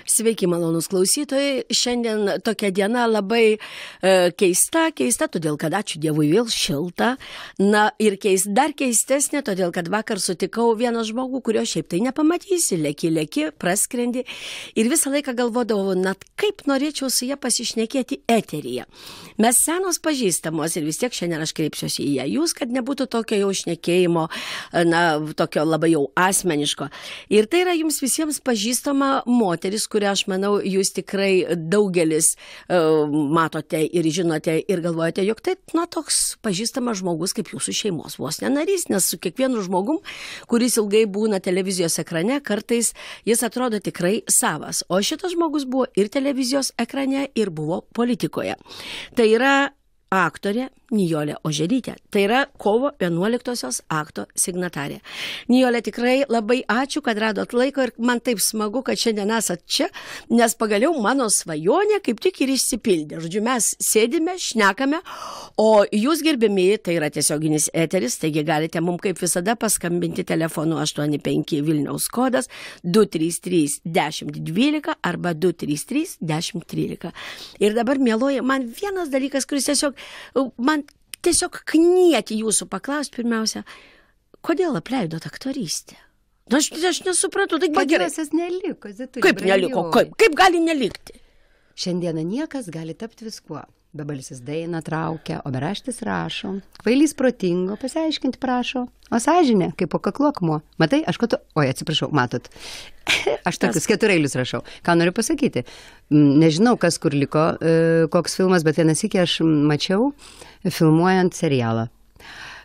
Sveiki, malonus klausytojai. Šiandien tokia diena labai keista, todėl kad ačiū Dievui vėl šilta. Na ir dar keistesnė, todėl kad vakar sutikau vieną žmogų, kurio šiaip tai nepamatysi, leki, praskrendi. Ir visą laiką galvodavau, kaip norėčiau su ją pasišnekėti eteryje. Mes senos pažįstamos ir vis tiek šiandien aš kreipsiuosi į ją. Jūs, kad nebūtų tokio jau šnekėjimo, tokio labai jau asmeniško. Ir tai yra jums visiems pažįstama moteris, kurią aš manau, jūs tikrai daugelis matote ir žinote ir galvojate, jog tai toks pažįstamas žmogus kaip jūsų šeimos vos nenarys, nes su kiekvienu žmogum, kuris ilgai būna televizijos ekrane, kartais jis atrodo tikrai savas. O šitas žmogus buvo ir televizijos ekrane, ir buvo politikoje. Tai yra aktorė Nijolė Oželytė. Tai yra kovo 11-osios akto signatarė. Nijolė, tikrai labai ačiū, kad radot laiko ir man taip smagu, kad šiandien esat čia, nes pagaliau mano svajonė kaip tik ir išsipildė. Žodžiu, mes sėdime, šnekame, o jūs gerbėmiai, tai yra tiesioginis eteris, taigi galite mums kaip visada paskambinti telefonu 85 Vilniaus kodas 233 1012 arba 233 1013. Ir dabar, mieloji, man vienas dalykas, kuris tiesiog knieti jūsų paklausti pirmiausia, kodėl apleidot aktorystę? Aš nesupratau, tai gerai. Jos neliko, Zitulė. Kaip neliko? Kaip gali nelikti? Šiandieną niekas gali tapti viskuo. Bebalsis daina traukia, o beraštis rašo. Kvailys protingo, pasiaiškinti prašo. O sąžinė, kaip po kakluokmo. Matai, atsiprašau, matot. Aš tokius 4 eilius rašau. Ką noriu pasakyti? Nežinau, kas kur liko, koks filmas, bet vieną sykį aš mačiau filmuojant serialą.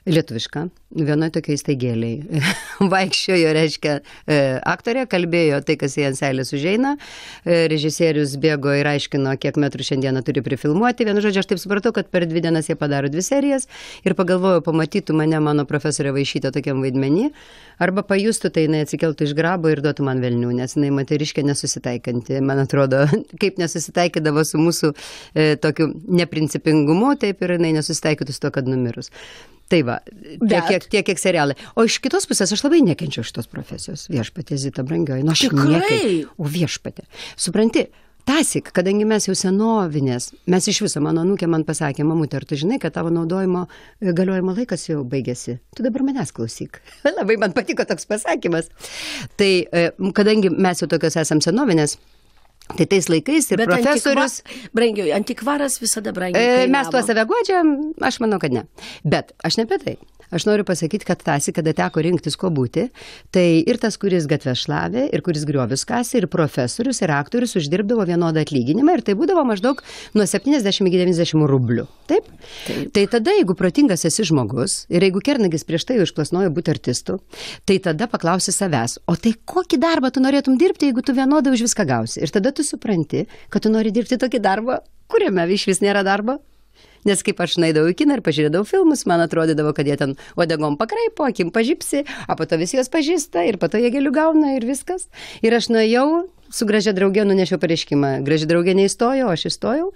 Lietuvišką, vienoje tokio įstaigėliai. Vaikščiojo, reiškia, aktorė, kalbėjo tai, kas į ant seilės užeina. Režisierius bėgo ir aiškino, kiek metrų šiandieną turi prifilmuoti. Vienu žodžiu, aš taip supratau, kad per 2 dienas jie padaro 2 serijas ir pagalvojau, pamatytų mane mano profesorė Vaišytė tokiam vaidmenį, arba pajustų, tai jinai atsikeltų iš grabo ir duotų man velnių, nes jinai moteriškė nesusitaikanti. Man atrodo, kaip nesusitaikydavo su mūsų tokiu neprincipingumu, taip ir jinai nesusitaikytų su to, kad numirus. Tai va, tiek kiek serialai. O iš kitos pusės aš labai nekenčiau šitos profesijos. Viešpatė, Zita, brangioji. Nu, aš tikrai? O viešpatė. Supranti, tasik, kadangi mes jau senovinės, mes iš viso, mano anūkė man pasakė, mamutė, ar tu žinai, kad tavo naudojimo galiojimo laikas jau baigėsi? Tu dabar manęs klausyk. Labai man patiko toks pasakymas. Tai, kadangi mes jau tokios esam senovinės, tai tais laikais ir bet profesorius... Brangiai, antikvaras visada brangiai. Mes tuo save guodžiam, aš manau, kad ne. Bet aš ne apie tai. Aš noriu pasakyti, kad tąsi, kada teko rinktis ko būti, tai ir tas, kuris gatvę šlavė, ir kuris griovius kasė, ir profesorius, ir aktorius uždirbdavo vienodą atlyginimą, ir tai būdavo maždaug nuo 70 iki 90 rublių. Taip? Tai tada, jeigu protingas esi žmogus, ir jeigu Kernagis prieš tai jau išplasnojo būti artistu, tai tada paklausi savęs, o tai kokį darbą tu norėtum dirbti, jeigu tu vienodai už viską gausi? Ir tada tu supranti, kad tu nori dirbti tokį darbą, kuriame iš vis nėra darbo. Nes kaip aš naidavau į kiną ir pažiūrėdavau filmus, man atrodydavo, kad jie ten uodegom pakraipo, akim pažipsi, o po to visi jos pažįsta ir po to jie gėlių gauna ir viskas. Ir aš nuėjau, su gražia draugė nunešiau pareiškimą. Graži draugė neįstojo, aš įstojau,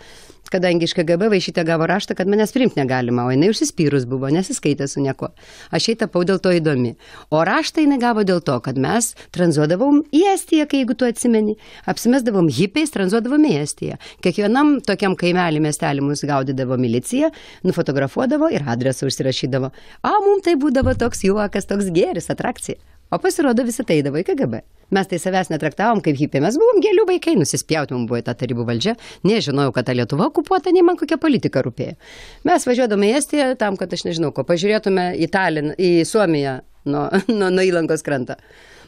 kadangi iš KGB Vaišytė gavo raštą, kad manęs priimti negalima, o jinai užsispyrus buvo, nesiskaitė su nieko. Aš jai tapau dėl to įdomi. O raštą jinai gavo dėl to, kad mes tranzuodavom į Estiją, kai jeigu tu atsimeni, apsimesdavom hipiais, tranzuodavom į Estiją. Kiekvienam tokiam kaimelį miestelį mus gaudydavo milicija, nufotografuodavo ir adresą užsirašydavo. Mums tai būdavo toks juokas, toks gėris, atrakcija. O pasirodo visi tai eidavo į KGB. Mes tai savęs netraktavom kaip hipiai, mes buvom gėlių vaikai, nusispjauti mums buvo į tą tarybų valdžią, nežinojau, kad ta Lietuva okupuota, nei man kokia politika rūpėjo. Mes važiuodame į Estiją tam, kad aš nežinau ko, pažiūrėtume į Suomiją nuo įlankos krantą.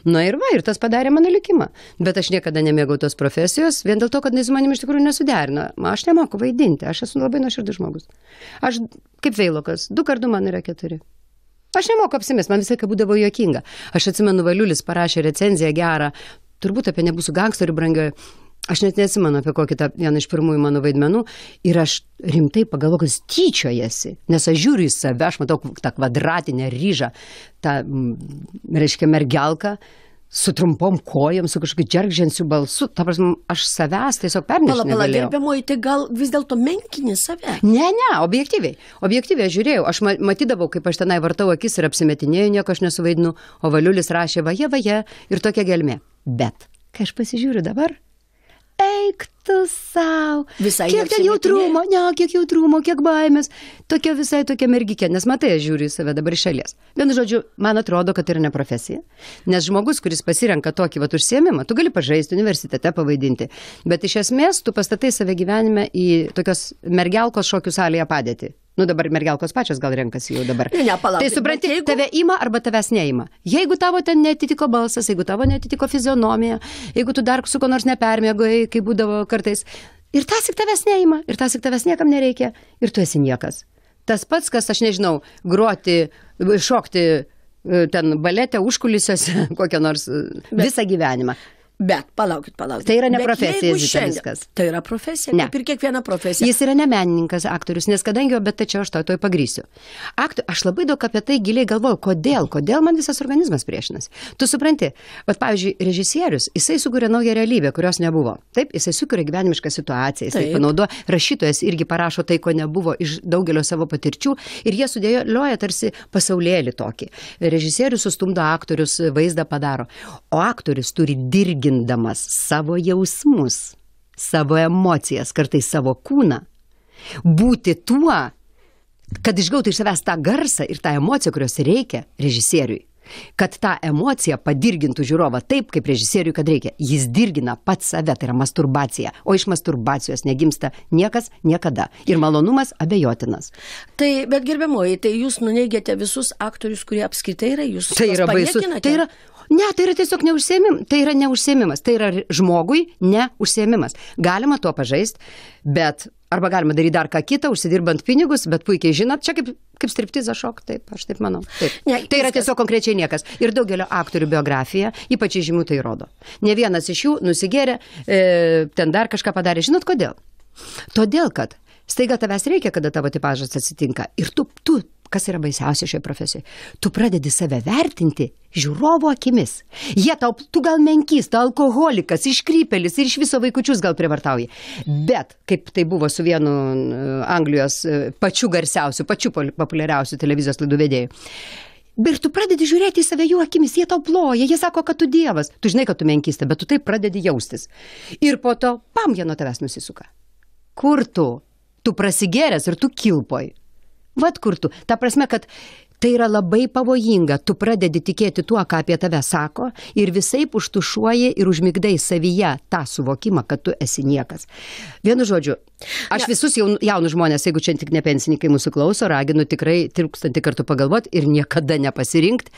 Na ir va, ir tas padarė mano likimą. Bet aš niekada nemėgau tos profesijos, vien dėl to, kad su manim iš tikrųjų nesuderina. Aš nemoku vaidinti, aš esu labai nuoširdus žmogus. Aš kaip Veilokas, 2 kart 2 man yra 4. Aš nemoku apsimest, man visai būdavo juokinga. Aš atsimenu, Valiulis parašė recenziją gerą, turbūt apie Nebūsiu gangsteriu brangioji. Aš net neatsimenu apie kokį tą vieną iš pirmųjų mano vaidmenų ir aš rimtai pagalvoju, kad jis tyčiojasi, nes aš žiūriu į save, aš matau tą kvadratinę ryžą, tą, reiškia, mergelką, su trumpom kojom, su kažkokiu džergžensiu balsu. Ta prasme, aš savęs tiesiog pernešti negalėjau. Gerbiamoji, tai gal vis dėlto menkini save? Ne, objektyviai. Objektyviai aš žiūrėjau. Aš matydavau, kaip aš tenai vartau akis ir apsimetinėjau, nieko aš nesuvaidinu, o Valiulis rašė vaje ir tokia gelmė. Bet, kai aš pasižiūriu dabar, eik tu sau. Visai kiek ten jautrumo, kiek jautrumo, kiek baimės. Tokia visai tokia mergikė, nes matai, aš žiūriu į save dabar iš šalies. Vienu žodžiu, man atrodo, kad tai yra ne profesija. Nes žmogus, kuris pasirenka tokį užsiėmimą, tu gali pažaisti universitete, pavaidinti. Bet iš esmės, tu pastatai save gyvenime į tokios mergelkos šokių salėje padėti. Dabar mergelkos pačios gal renkasi jau dabar. Tai supranti, tave ima arba tavęs neima. Jeigu tavo ten netitiko balsas, jeigu tavo netitiko fizionomija, jeigu tu dar su ko nors nepermėgoji, kaip būdavo kartais, ir tasik tavęs neima, ir tasik tavęs niekam nereikia, ir tu esi niekas. Tas pats, kas, aš nežinau, groti, šokti ten balete, užkulisiuose, kokią nors visą gyvenimą. Bet, palaukit. Tai yra ne profesija, viskas. Tai yra profesija, kaip ir kiekviena profesija. Jis yra ne menininkas, aktorius, nes kadangi, bet tačiau aš toj pagrysiu. Aš labai daug apie tai giliai galvoju, kodėl man visas organizmas priešinasi. Tu supranti, pavyzdžiui, režisierius, jisai sukuria naują realybę, kurios nebuvo. Taip, jisai sukuria gyvenimišką situaciją, jisai panaudoja, rašytojas irgi parašo tai, ko nebuvo iš daugelio savo patirčių ir jie sudėlioja tarsi pasaulėlį tokį. Režisierius sustumdo aktorius, vaizdą padaro, o aktorius turi dirgindamas savo jausmus, savo emocijas, kartais savo kūną, būti tuo, kad išgautų iš savęs tą garsą ir tą emociją, kurios reikia režisieriui. Kad tą emociją padirgintų žiūrovą taip, kaip režisieriui, kad reikia. Jis dirgina pats save, tai yra masturbacija. O iš masturbacijos negimsta niekas niekada. Ir malonumas abejotinas. Tai, bet gerbiamoji, tai jūs nuneigiate visus aktorius, kurie apskritai yra, jūs tai yra baisu. Tai yra tiesiog neužsiėmimas. Tai yra neužsiėmimas. Tai yra žmogui neužsiėmimas. Galima tuo pažaisti, bet arba galima daryti dar ką kitą, užsidirbant pinigus, bet puikiai žinot, čia kaip striptiza šok, taip, aš taip manau. Taip. Ne, tai yra tiesiog konkrečiai niekas. Ir daugelio aktorių biografija, ypač žymių, tai rodo. Ne vienas iš jų nusigėrė, ten dar kažką padarė. Žinot kodėl? Todėl, kad staiga tavęs reikia, kada tavo tipažas atsitinka. Ir tu kas yra baisiausia šioje profesijoje, tu pradedi save vertinti žiūrovo akimis. Tu gal menkys, tu alkoholikas, iškrypelis ir iš viso vaikučius gal privartauji. Bet, kaip tai buvo su vienu Anglijos pačiu garsiausiu, pačiu populiariausiu televizijos laidų vedėju. Ir tu pradedi žiūrėti į save jų akimis, jie tau ploja, jie sako, kad tu dievas. Tu žinai, kad tu menkystė, bet tu taip pradedi jaustis. Ir po to, jie nuo tavęs nusisuka. Kur tu? Tu prasigėręs ir tu kilpoj. Vat kur tu. Ta prasme, kad tai yra labai pavojinga. Tu pradedi tikėti tuo, ką apie tave sako ir visaip užtušuoji ir užmigdai savyje tą suvokimą, kad tu esi niekas. Vienu žodžiu, aš visus jaunus žmonės, jeigu čia tik ne pensininkai mūsų klauso, raginu tikrai 1000 kartų pagalvoti ir niekada nepasirinkti,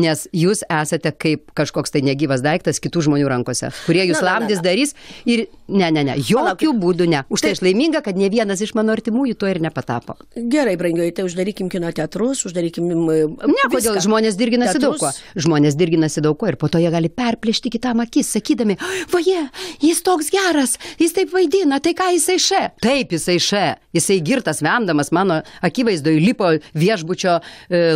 nes jūs esate kaip kažkoks tai negyvas daiktas kitų žmonių rankose, kurie jūs lamdys darys ir ne, jokių būdų ne. Už tai aš laiminga, kad ne vienas iš mano artimųjų to ir nepatapo. Gerai, brangioji, tai uždarykim kino teatrus, uždarykim ne, kodėl žmonės dirginasi daug ko. Žmonės dirginasi daug ko ir po to jie gali perplėšti kitam akis, sakydami, jis toks geras, jis taip vaidina, tai ką jisai še? Taip, jisai girtas vendamas mano akivaizdoje lipo viešbučio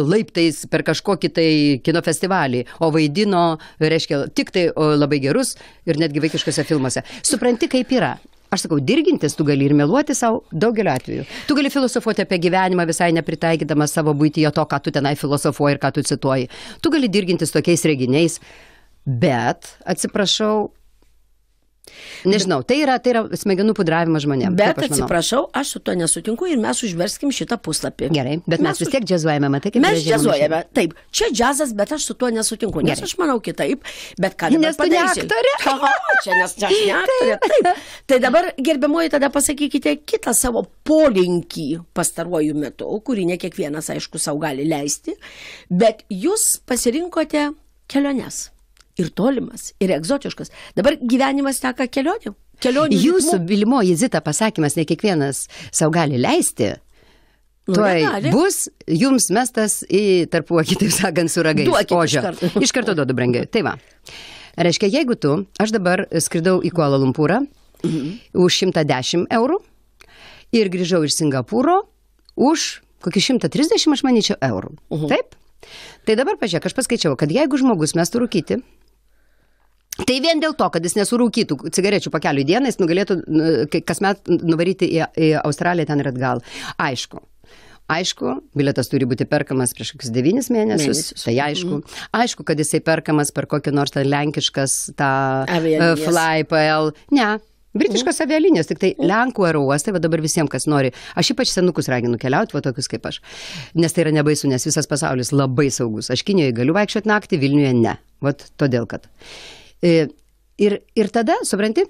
laiptais per kažkokį tai kino festivalį, o vaidino, reiškia, tik tai labai gerus ir netgi vaikiškose filmuose. Supranti, kaip yra. Aš sakau, dirgintis tu gali ir meluoti savo daugeliu atveju. Tu gali filosofuoti apie gyvenimą visai nepritaikydamas savo buityje to, ką tu tenai filosofuoji ir ką tu cituoji. Tu gali dirgintis tokiais reginiais, bet, atsiprašau, nežinau, tai yra smegenų pudravimas žmonėms. Bet atsiprašau, aš su to nesutinku ir mes užverskim šitą puslapį. Gerai, bet mes vis tiek džiazuojame, matai, kaip mes džiazuojame. Taip, čia džiazas, bet aš su tuo nesutinku, nes aš manau kitaip, bet ką dabar padarysi? Nes tu ne aktorė. Nes aš ne aktorė, taip. Tai dabar, gerbiamoji, tada pasakykite kitą savo polinkį pastaruoju metu, kurį ne kiekvienas, aišku, savo gali leisti, bet jūs pasirinkote keliones. Ir tolimas, ir egzotiškas. Dabar gyvenimas teka kelionių. Jūsų mylimoji Zita pasakymas, ne kiekvienas savo gali leisti. Tuoj bus jums mestas į tarpuakį, taip sakant, su ragais. Duokit iš karto duodu, brangiai. Tai va. Reiškia, jeigu aš dabar skridau į Kuala Lumpūrą už 110 eurų ir grįžau iš Singapūro už kokį 130, aš manyčiau, eurų. Taip? Tai dabar pažiūrėk, aš paskaičiau, kad jeigu žmogus mestų rūkyti, tai vien dėl to, kad jis nesurūkytų cigarečių pakelių dieną, jis nugalėtų kasmet nuvaryti į Australiją ten ir atgal. Aišku, bilietas turi būti perkamas prieš kokius 9 mėnesius, tai aišku. Aišku, kad jisai perkamas per kokį nors lenkiškas tą FlyPL. Ne, Britiškos avialinijos, tik tai Lenkų aerouostai, va dabar visiems, kas nori. Aš ypač senukus raginu keliauti, va tokius kaip aš. Nes tai yra nebaisu, nes visas pasaulis labai saugus. Aš Kinijoje galiu vaikščioti naktį, Vilniuje ne. Vat todėl, kad. Ir tada, supranti,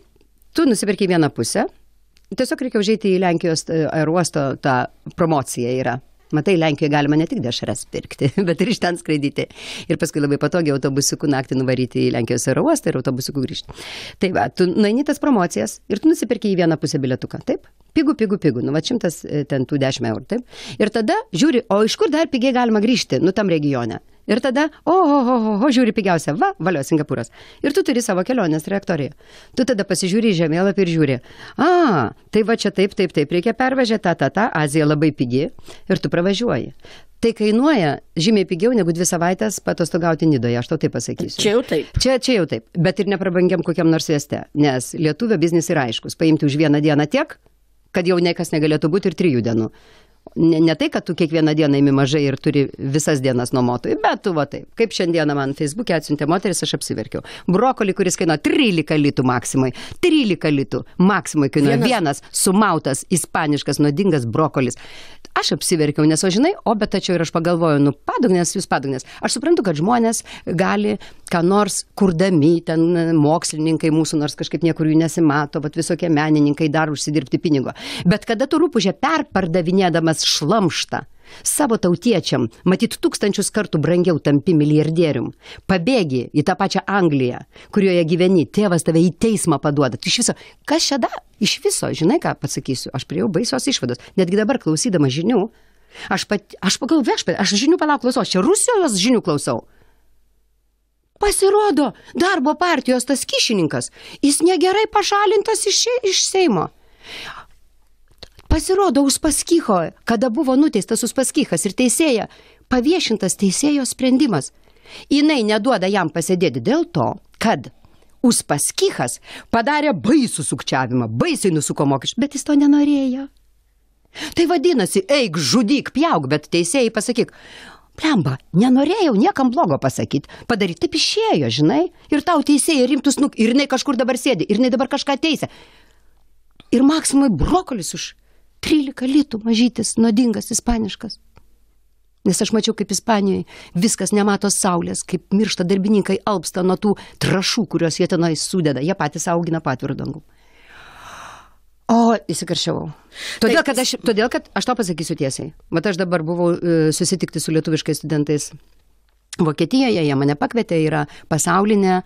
tu nusipirki vieną pusę, tiesiog reikia užeiti į Lenkijos aerouosto, tą promociją yra. Matai, Lenkijoje galima ne tik dešras pirkti, bet ir iš ten skraidyti. Ir paskui labai patogiai autobusiukų naktį nuvaryti į Lenkijos aerouostą ir autobusiukų grįžti. Tai va, tu nueini tas promocijas ir tu nusipirki į vieną pusę bilietuką, taip? Pigu. Nu, va 100 ten tų 10 eurų, taip? Ir tada žiūri, o iš kur dar pigiai galima grįžti, nu tam regione. Ir tada, žiūri pigiausia, valio Singapūras. Ir tu turi savo kelionės trajektoriją. Tu tada pasižiūri į žemėlapį ir žiūri, tai va čia taip, reikia pervažiuoti, Azija labai pigi ir tu pravažiuoji. Tai kainuoja žymiai pigiau negu 2 savaitės patostogauti Nidoje, aš tau taip pasakysiu. Čia jau taip. Čia jau taip, bet ir neprabangiam kokiam nors mieste, nes lietuvio biznis yra aiškus. Paimti už vieną dieną tiek, kad jau niekas negalėtų būti ir 3 dienų. Ne tai, kad tu kiekvieną dieną imi mažai ir turi visas dienas nuomotojai, bet tu va taip. Kaip šiandieną man Facebook'e atsiuntė moteris, aš apsiverkiau. Brokolį, kuris kainuoja 13 litų maksimai. 13 litų maksimai kainuoja vienas sumautas, ispaniškas, nuodingas brokolis. Aš apsiverkiau, nes o žinai, bet tačiau ir aš pagalvoju, padugnės, jūs padugnės. Aš suprantu, kad žmonės gali ką nors kurdami, ten mokslininkai mūsų, nors kažkaip niekur jų nesimato, bet visokie menininkai dar užsidirbti pinigo. Bet kada tu rūpužė perpardavinėdamas šlamštą savo tautiečiam, matyt 1000 kartų brangiau tampi milijardierium, pabėgi į tą pačią Angliją, kurioje gyveni, tėvas tave į teismą paduoda. Iš viso, kas čia da? Iš viso, žinai ką pasakysiu, aš priejau baisios išvados. Netgi dabar klausydama žinių, aš pagalvoju, aš žinių klausau, aš čia Rusijos žinių klausau. Pasirodo, darbo partijos tas kyšininkas, jis negerai pašalintas iš Seimo. Pasirodo, Uspaskicho, kada buvo nuteistas Uspaskichas ir teisėja, paviešintas teisėjo sprendimas. Jinai neduoda jam pasėdėti dėl to, kad Uspaskichas padarė baisų sukčiavimą, baisiai nusuko mokesčius, bet jis to nenorėjo. Tai vadinasi, eik, žudyk, pjauk, bet teisėjai pasakyk, plemba, nenorėjau niekam blogo pasakyti, padaryti, taip išėjo, žinai, ir tau teisėjai rimtus ir jinai kažkur dabar sėdi, ir jinai dabar kažką teisė. Ir maksimai brokolis už 13 litų mažytis, nuodingas, ispaniškas. Nes aš mačiau, kaip Ispanijoje viskas nemato saulės, kaip miršta darbininkai alpsta nuo tų trašų, kurios jie tenai sudeda. Jie patys augina patvirų dangų. O, įsikaršiavau. Todėl, kad aš tau pasakysiu tiesiai. Mat aš dabar buvau susitikti su lietuviškais studentais Vokietijoje, jie mane pakvietė, yra pasaulinė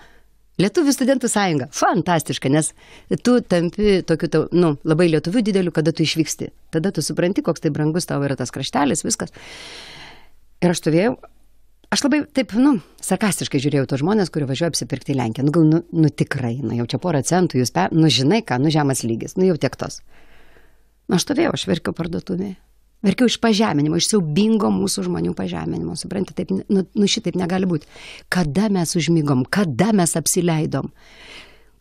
Lietuvių studentų sąjunga. Fantastiška, nes tu tampi tokiu, labai lietuvių dideliu, kada tu išvyksti. Tada tu supranti, koks tai brangus tau yra tas kraštelis, viskas. Ir aš stovėjau, aš labai taip, sarkastiškai žiūrėjau tos žmonės, kurie važiuoja apsipirkti į Lenkiją. Tikrai, jau čia porą centų, jūs žinai ką, žemas lygis, jau tiek tos. Aš stovėjau, aš verkiau parduotuvėje. Verkiau iš pažeminimo, iš siaubingo mūsų žmonių pažeminimo. Supranti, taip, šitaip negali būti. Kada mes užmygom, kada mes apsileidom,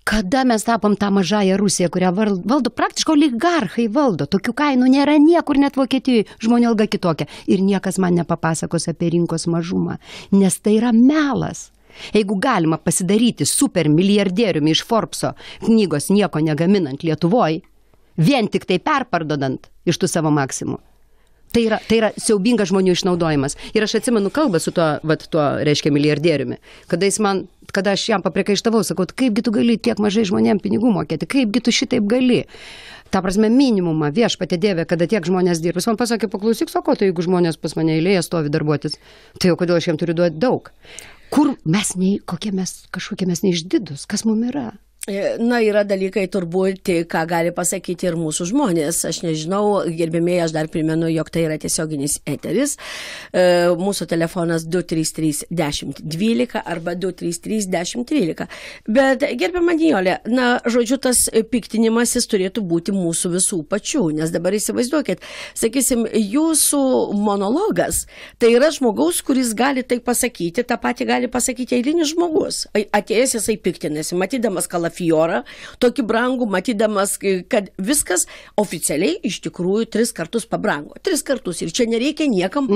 kada mes tapom tą mažąją Rusiją, kurią valdo praktiškai oligarchai valdo. Tokių kainų nėra niekur, net Vokietijoje, žmonių alga kitokia. Ir niekas man nepapasakos apie rinkos mažumą, nes tai yra melas. Jeigu galima pasidaryti super milijardieriumi iš Forbeso knygos nieko negaminant Lietuvoje, vien tik tai perpardodant iš tų savo maksimų. Tai yra siaubingas žmonių išnaudojimas. Ir aš atsimenu kalbą su tuo reiškia, milijardieriumi. Kada aš jam papriekaištavau, sakau, kaipgi tu gali tiek mažai žmonėm pinigų mokėti, kaipgi tu šitaip gali. Ta prasme, minimumą viešpatie Dieve, kada tiek žmonės dirbs. Man pasakė, paklausyk, sako, tai jeigu žmonės pas mane eilėje stovi darbuotis, tai jau kodėl aš jam turiu duoti daug? Kur mes, kažkokie mes neišdidus, kas mum yra? Yra dalykai turbūt, ką gali pasakyti ir mūsų žmonės. Aš nežinau, gerbėmėjai, aš dar primenu, jog tai yra tiesioginis eteris. Mūsų telefonas 233-1012 arba 233-1013. Bet gerbėma Nijolė, žodžiu, tas piktinimasis turėtų būti mūsų visų pačių, nes dabar įsivaizduokit, sakysim, jūsų monologas, tai yra žmogaus, kuris gali tai pasakyti, tą patį gali pasakyti eilinis žmogus. Atėjęs jisai piktinasi, matydamas kalafioną kalafiorą, tokį brangų, matydamas, kad viskas oficialiai iš tikrųjų 3 kartus pabrango. 3 kartus. Ir čia nereikia niekam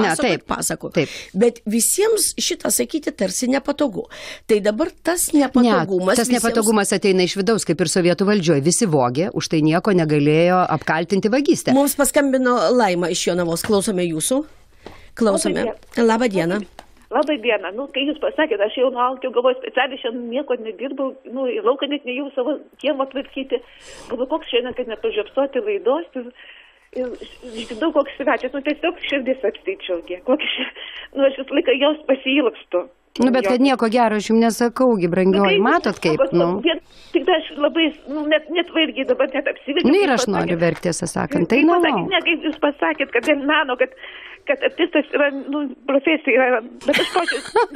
pasakoti. Bet visiems šitą sakyti tarsi nepatogu. Tai dabar tas nepatogumas... Tas nepatogumas ateina iš vidaus, kaip ir sovietų valdžioje. Visi vogė, už tai nieko negalėjo apkaltinti vagystę. Mums paskambino Laima iš Jonavos. Klausome jūsų. Klausome. Labą dieną. Labai diena. Kai jūs pasakėt, aš jau nualkiau, galvoju, specialiai šiandien nieko nedirbau, į lauką net nejau savo kiemą tvarkyti. Galvoju, koks šiandien, kad nepažiopsoti laidos. Ir žinau, koks svečias, tiesiog širdis apstyčiau. Aš visą laiką jos pasiilgstu. Bet kad nieko gero aš jums nesakaugi, brangioji, matot kaip, Tik aš labai, net vairgiai dabar net apsiverkiu. Ir aš noriu verkti, tiesą sakant, tai kaip jūs pasakėt, kad dėl meno, kad artistas yra, profesija yra, bet aš,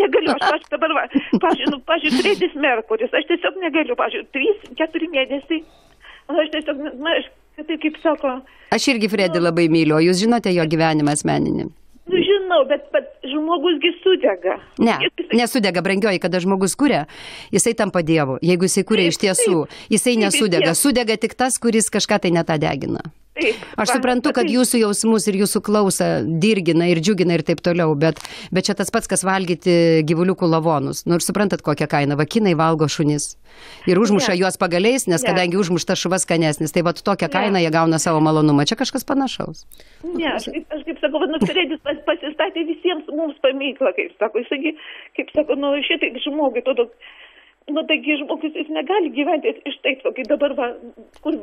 negaliu, aš dabar, pažiūrėjau, Fredis Merkuris, aš tiesiog negaliu, 3-4 mėnesiai, aš tiesiog, tai kaip sako. Aš irgi Fredį labai myliu, o jūs žinote jo gyvenimą asmeninį? Žinau, bet žmogusgi sudega. Nesudega, brangioji, kada žmogus kuria, jisai tampa dievu. Jeigu jisai kuria iš tiesų, jisai nesudega. Sudega tik tas, kuris kažką tai netą degina. Aš suprantu, kad jūsų jausmus ir jūsų klausą dirgina ir džiugina ir taip toliau, bet čia tas pats, kas valgyti gyvuliukų lavonus. Ir suprantat, kokią kainą. Vakinai valgo šunis. Ir užmuša juos pagaliais, nes kadangi užmušta šuva skanesnis, tai tokią kainą jie gauna savo malonumą. Čia kažkas panašaus. Ne, aš kaip sakau, Fredis pasistatė visiems mums paminklą, kaip sako. Kaip sako, šitai žmogui, taigi žmogus jis negali gyventi iš taip, kai dabar, kur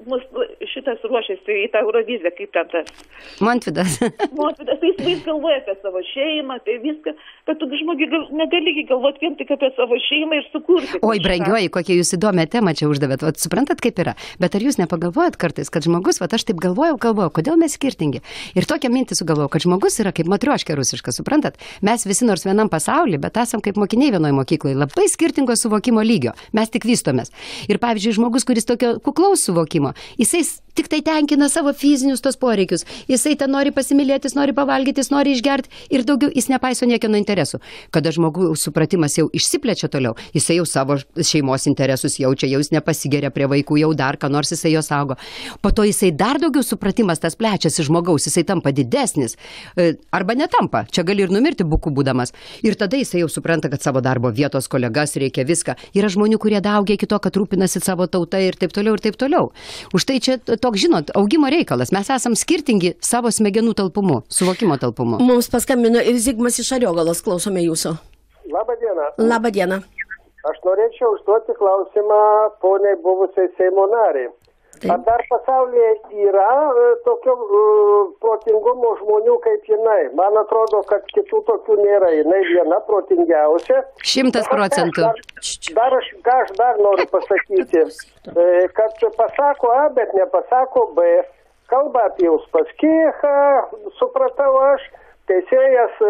mus šitas ruošiasi į tą Euroviziją, kaip ten tas. Montvydas. Tai jis galvoja apie savo šeimą, tai viską, bet tu žmogi negali galvoti vien tik apie savo šeimą ir sukurti. Oi, brangioji, kokią jūs įdomią temą čia uždavėt, suprantat, kaip yra. Bet ar jūs nepagalvojat kartais, kad žmogus, aš taip galvojau, kodėl mes skirtingi. Ir tokią mintį sugalvojau, kad žmogus yra kaip matrioškė rusiška, suprantat? Mes visi nors vienam pasaulyje, bet esam kaip mokiniai vienoje mokykloje, labai skirtingos suvokimo lygio. Mes tik vystomės. Ir pavyzdžiui, žmogus, kuris tokio kuklaus suvokimo, jisai tik tai tenkina savo fizinius tos poreikius. Jisai ten nori pasimylėti, nori pavalgyti, nori išgerti ir daugiau jis nepaiso niekieno interesų. Kada žmogaus supratimas jau išsiplečia toliau, jisai jau savo šeimos interesus jaučia, jau jis nepasigeria prie vaikų, jau dar ką nors jisai jo saugo. Po to jisai dar daugiau supratimas tas plečiasi žmogaus, jisai tampa didesnis. Arba netampa, čia gali ir numirti buku būdamas. Ir tada jisai jau supranta, kad savo darbo vietos kolegas reikia viską. Yra žmonių, kurie daugia iki to, kad rūpinasi savo tauta ir taip toliau ir taip toliau. Už tai čia toks, žinot, augimo reikalas. Mes esam skirtingi savo smegenų talpumu, suvokimo talpumu. Mums paskambino ir Zigmas iš Ariogalos, klausome jūsų. Labą dieną. Labą dieną. Aš norėčiau užduoti klausimą poniai buvusiai Seimo nariai. Ar dar pasaulyje yra tokio protingumo žmonių kaip jinai? Man atrodo, kad kitų tokių nėra. Jinai viena protingiausia. 100%. Ką aš dar noriu pasakyti, kad pasako A, bet nepasako B. Kalba apie Uspaskichą, supratau aš. Teisėjas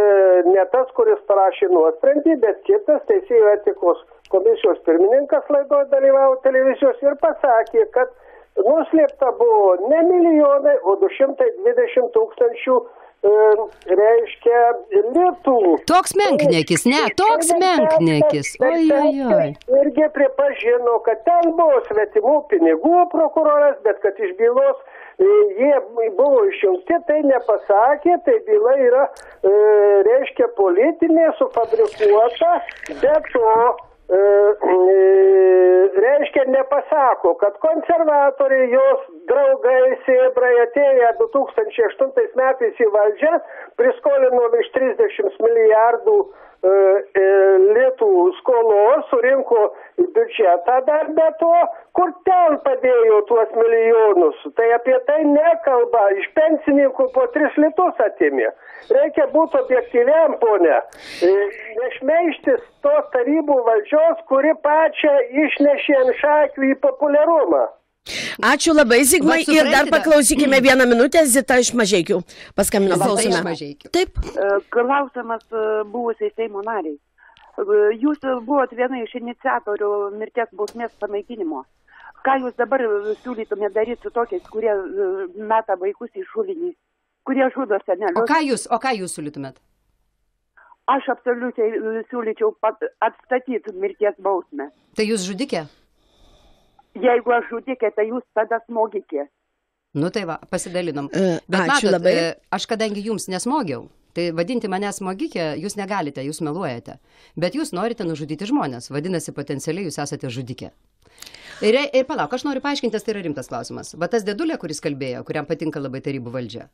ne tas, kuris parašė nuosprendį, bet kitas teisėjų etikos komisijos pirmininkas laidoje dalyvavo televizijos ir pasakė, kad nuslėpta buvo ne milijonai, o 220 tūkstančių reiškia litų. Toks menkniekis, toks menkniekis. Oi. Irgi pripažino, kad ten buvo svetimų pinigų prokuroras, bet kad iš bylos jie buvo išjungti, tai nepasakė, tai byla yra, reiškia, politinė, sufabrikuota, bet to reiškia nepasako, kad konservatoriai, jos draugai sėbrai atėję 2008 metais į valdžią priskolino virš 30 milijardų litų skolos, surinko biudžetą dar be to, kur ten padėjo tuos milijonus. Tai apie tai nekalba, iš pensininkų po 3 litus atėmė. Reikia būti objektyviam, ponė. Nešmeištis tos tarybų valdžios, kuri pačią išnešė ant šakių į populiarumą. Ačiū labai, Zigmai, ir dar paklausykime 1 minutę, Zita iš Mažeikių. Paskambino, klausime. Taip. Klausimas buvusiai Seimo nariai. Jūs buvot viena iš iniciatorių mirties bausmės panaikinimo. Ką jūs dabar siūlytumėte daryti su tokiais, kurie meta vaikus į šulinį, kurie žudo senelius? O ką jūs siūlytumėt? Aš absoliučiai siūlyčiau atstatyti mirties bausmę. Tai jūs žudikė? Jeigu aš žudikė, tai jūs tada smogikė. Nu tai va, pasidalinom. Ačiū labai. Aš kadangi jums nesmogiau, tai vadinti mane smogikė jūs negalite, jūs meluojate. Bet jūs norite nužudyti žmonės, vadinasi, potencialiai jūs esate žudikė. Ir palauk, aš noriu paaiškinti, tai yra rimtas klausimas. Va tas dėdulė, kuris kalbėjo, kuriam patinka labai tarybų valdžia.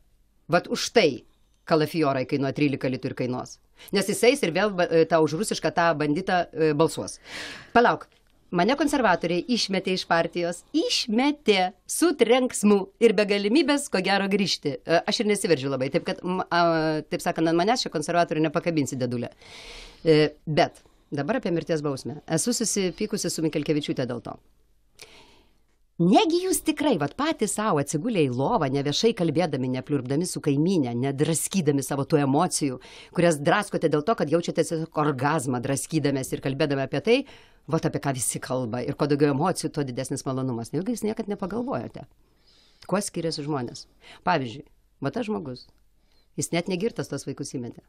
Vat už tai kalafiorai kainuoja 13 litų ir kainuos. Nes jis eis ir vėl tą už rusišką tą banditą balsuos. Palauk. Mane konservatoriai išmetė iš partijos, išmetė su trenksmu ir be galimybės, ko gero, grįžti. Aš ir nesiveržiu labai, taip kad, taip sakant, ant manęs šia konservatorių nepakabinsi dėdulę. Bet dabar apie mirties bausmę. Esu susipykusi su Mikelkevičiūtė dėl to. Negi jūs tikrai, vat patys savo atsigulė į lovą, neviešai kalbėdami, nepliurpdami su kaimynė, nedraskydami savo tų emocijų, kurias draskote dėl to, kad jaučiate tiesiog orgazmą draskydamės ir kalbėdami apie tai, vat apie ką visi kalba ir kuo daugiau emocijų, tuo didesnis malonumas. Nejaugi jūs niekad nepagalvojote, kuo skiriasi žmonės. Pavyzdžiui, va tas žmogus, jis net negirtas tos vaikus įmetė.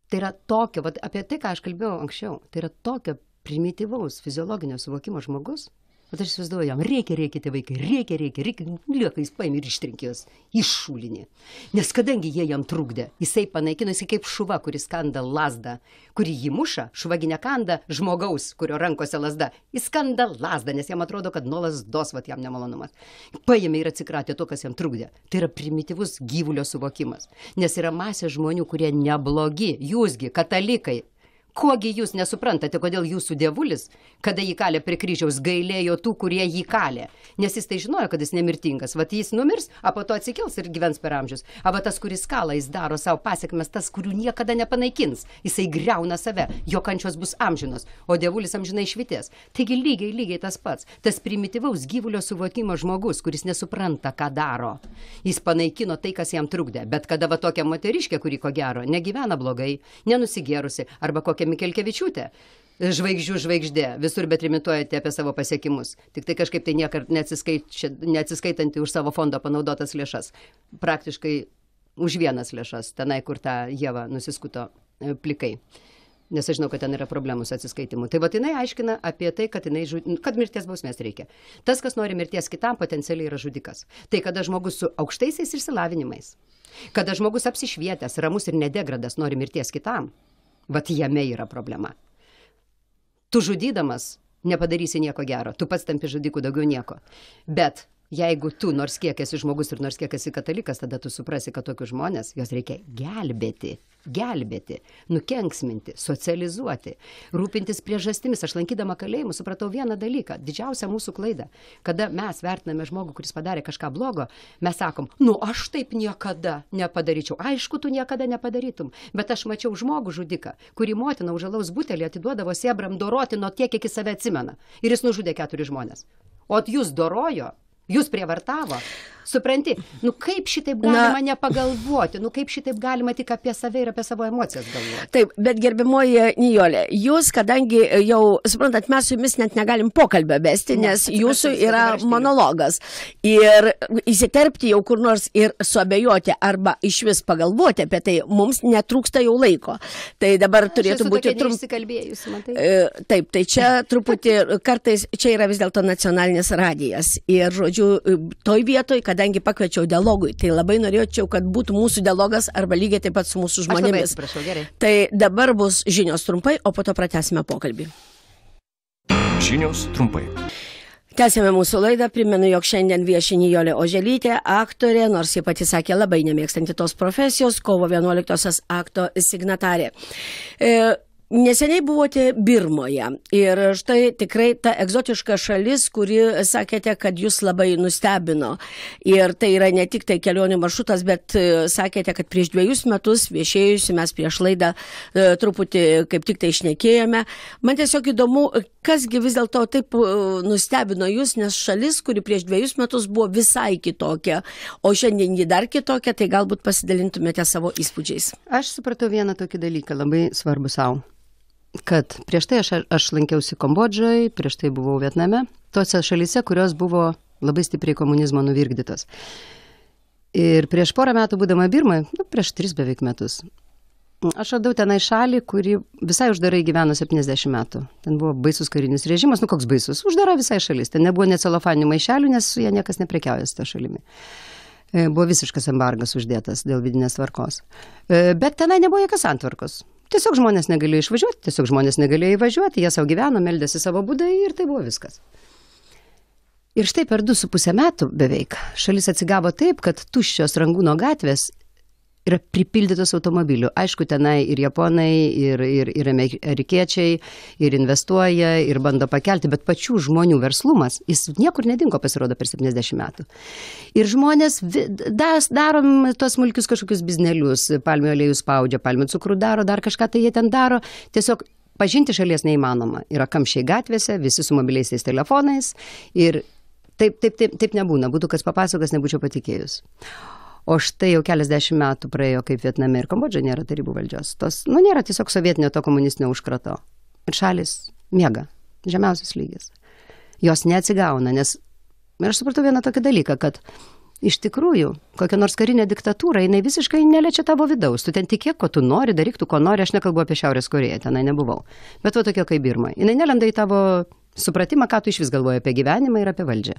Tai yra tokio, vat apie tai, ką aš kalbėjau anksčiau, tai yra tokio primityvaus fiziologinio suvokimo žmogus. Bet aš įsivaizduoju jam, reikia tie vaikai, reikia, lieka, jis paėmė ir ištrenkė jos, iššūlinį. Nes kadangi jie jam trukdė, jisai panaikino, jisai kaip šuva, kuris kanda lazdą, kuri jį muša, šuvagi nekanda žmogaus, kurio rankose lazda, jis kanda lazdą, nes jam atrodo, kad nuo lazdos vat jam nemalonumas. Paėmė ir atsikratė to, kas jam trukdė. Tai yra primityvus gyvulio suvokimas. Nes yra masė žmonių, kurie neblogi, jūsgi, katalikai. Kogi jūs nesuprantate, kodėl jūsų dievulis, kada jį kalė prie kryžiaus, gailėjo tų, kurie jį kalė? Nes jis tai žinojo, kad jis nemirtingas. Vat jis numirs, o po to atsikels ir gyvens per amžius. Ava tas, kuris kalą, jis daro savo pasiekmes, tas, kurių niekada nepanaikins. Jisai griauna save, jo kančios bus amžinos, o dievulis amžinai švitės. Taigi lygiai tas pats. Tas primityvaus gyvulio suvokimo žmogus, kuris nesupranta, ką daro. Jis panaikino tai, kas jam trukdė. Bet kada va tokia moteriškė, kuri ko gero negyvena blogai, nenusigėrusi, arba kokia Mikelkevičiūtė, žvaigždžių žvaigždė, visur bet trimituojate apie savo pasiekimus. Tik tai kažkaip tai niekart neatsiskaitanti už savo fondo panaudotas lėšas. Praktiškai už vienas lėšas, tenai, kur tą Ieva nusiskuto plikai. Nes aš žinau, kad ten yra problemų su atsiskaitimu. Tai va, jinai aiškina apie tai, kad mirties bausmės reikia. Tas, kas nori mirties kitam, potencialiai yra žudikas. Tai kada žmogus su aukštaisiais išsilavinimais, kada žmogus apsišvietęs, ramus ir nedegradas nori mirties kitam, vat jame yra problema. Tu žudydamas nepadarysi nieko gero, tu pats tampi žudiku, daugiau nieko. Bet jeigu tu nors kiek esi žmogus ir nors kiek esi katalikas, tada tu suprasi, kad tokius žmonės, jos reikia gelbėti, nukenksminti, socializuoti, rūpintis priežastimis. Aš lankydama kalėjimus supratau vieną dalyką, didžiausią mūsų klaidą. Kada mes vertiname žmogų, kuris padarė kažką blogo, mes sakom, aš taip niekada nepadaryčiau. Aišku, tu niekada nepadarytum, bet aš mačiau žmogų žudiką, kurį motina už alaus butelį atiduodavo sėbram doroti nuo tiek, kiek jis save atsimena. Ir jis nužudė 4 žmonės. O jūs dorojo, jūs prievartavo. Supranti, kaip šitaip galima nepagalvoti, kaip šitaip galima tik apie save ir apie savo emocijas galvoti. Taip, bet gerbimoji Nijolė, jūs, kadangi jau, suprantat, mes su jumis net negalim pokalbio vesti, nes jūsų yra monologas. Ir įsiterpti jau kur nors ir suabejoti arba iš vis pagalvoti apie tai, mums netrūksta jau laiko. Tai dabar turėtų būti Taip, tai čia truputį, kartais čia yra vis dėlto nacionalinis radijas. Ir, žodžiu, toj vietoj, kadangi pakviečiau dialogui, tai labai norėčiau, kad būtų mūsų dialogas arba lygiai taip pat su mūsų žmonėmis. Prašau, gerai. Tai dabar bus žinios trumpai, o po to pratęsime pokalbį. Žinios trumpai. Tęsėme mūsų laidą, primenu, jog šiandien vieši Nijolė Oželytė, aktorė, nors ji pati sakė labai nemėgstanti tos profesijos, kovo 11-osios akto signatarė. Neseniai buvote Birmoje ir štai tikrai ta egzotiška šalis, kuri sakėte, kad jūs labai nustebino. Ir tai yra ne tik tai kelionių maršrutas, bet sakėte, kad prieš 2 metus viešėjusi mes prieš laidą truputį kaip tik tai šnekėjome. Man tiesiog įdomu, kasgi vis dėlto taip nustebino jūs, nes šalis, kuri prieš 2 metus buvo visai kitokia, o šiandien ji dar kitokia, tai galbūt pasidalintumėte savo įspūdžiais. Aš supratau vieną tokį dalyką, labai svarbu savo. Kad prieš tai aš lankiausi Kambodžoje, prieš tai buvau Vietname, tose šalyse, kurios buvo labai stipriai komunizmo nuvirkdytos. Ir prieš porą metų būdama Birmoje, prieš 3 beveik metus, Aš radau tenai šalį, kuri visai uždarai gyveno 70 metų. Ten buvo baisus karinis režimas, koks baisus, uždara visai šalis. Ten nebuvo net celofaninių maišelių, nes su jie niekas neprekiauja su ta šalimi. Buvo visiškas embargas uždėtas dėl vidinės tvarkos. Bet tenai nebuvo jokios santvarkos. Tiesiog žmonės negalėjo išvažiuoti, tiesiog žmonės negalėjo įvažiuoti, jie savo gyveno, meldėsi savo būdą ir tai buvo viskas. Ir štai per 2,5 metų beveik šalis atsigavo taip, kad tuščios Rangūno gatvės yra pripildytos automobilių. Aišku, tenai ir japonai, ir amerikiečiai, ir investuoja, ir bando pakelti, bet pačių žmonių verslumas, jis niekur nedingo, pasirodo, per 70 metų. Ir žmonės darom tos smulkius kažkokius biznelius, palmių aliejų spaudžia, palmių cukrų daro, dar kažką tai jie ten daro. Tiesiog pažinti šalies neįmanoma. Yra kamščiai gatvėse, visi su mobiliaisiais telefonais ir taip nebūna. Būtų kas papasakas, nebūčiau patikėjus. O štai jau keliasdešimt metų praėjo, kaip Vietname ir Kambodža nėra tarybų valdžios. Nėra tiesiog sovietinio to komunistinio užkrato. Ir šalis miega, žemiausias lygis. Jos neatsigauna, nes aš supratau vieną tokį dalyką, kad iš tikrųjų, kokia nors karinė diktatūra, jinai visiškai neliečia tavo vidaus. Tu ten tikėk, ko tu nori, daryk tu, ko nori. Aš nekalbu apie Šiaurės Korėją, tenai nebuvau. Bet va tokia kaip Birma. Jinai nelenda į tavo supratimą, ką tu iš vis galvoji apie gyvenimą ir apie valdžią.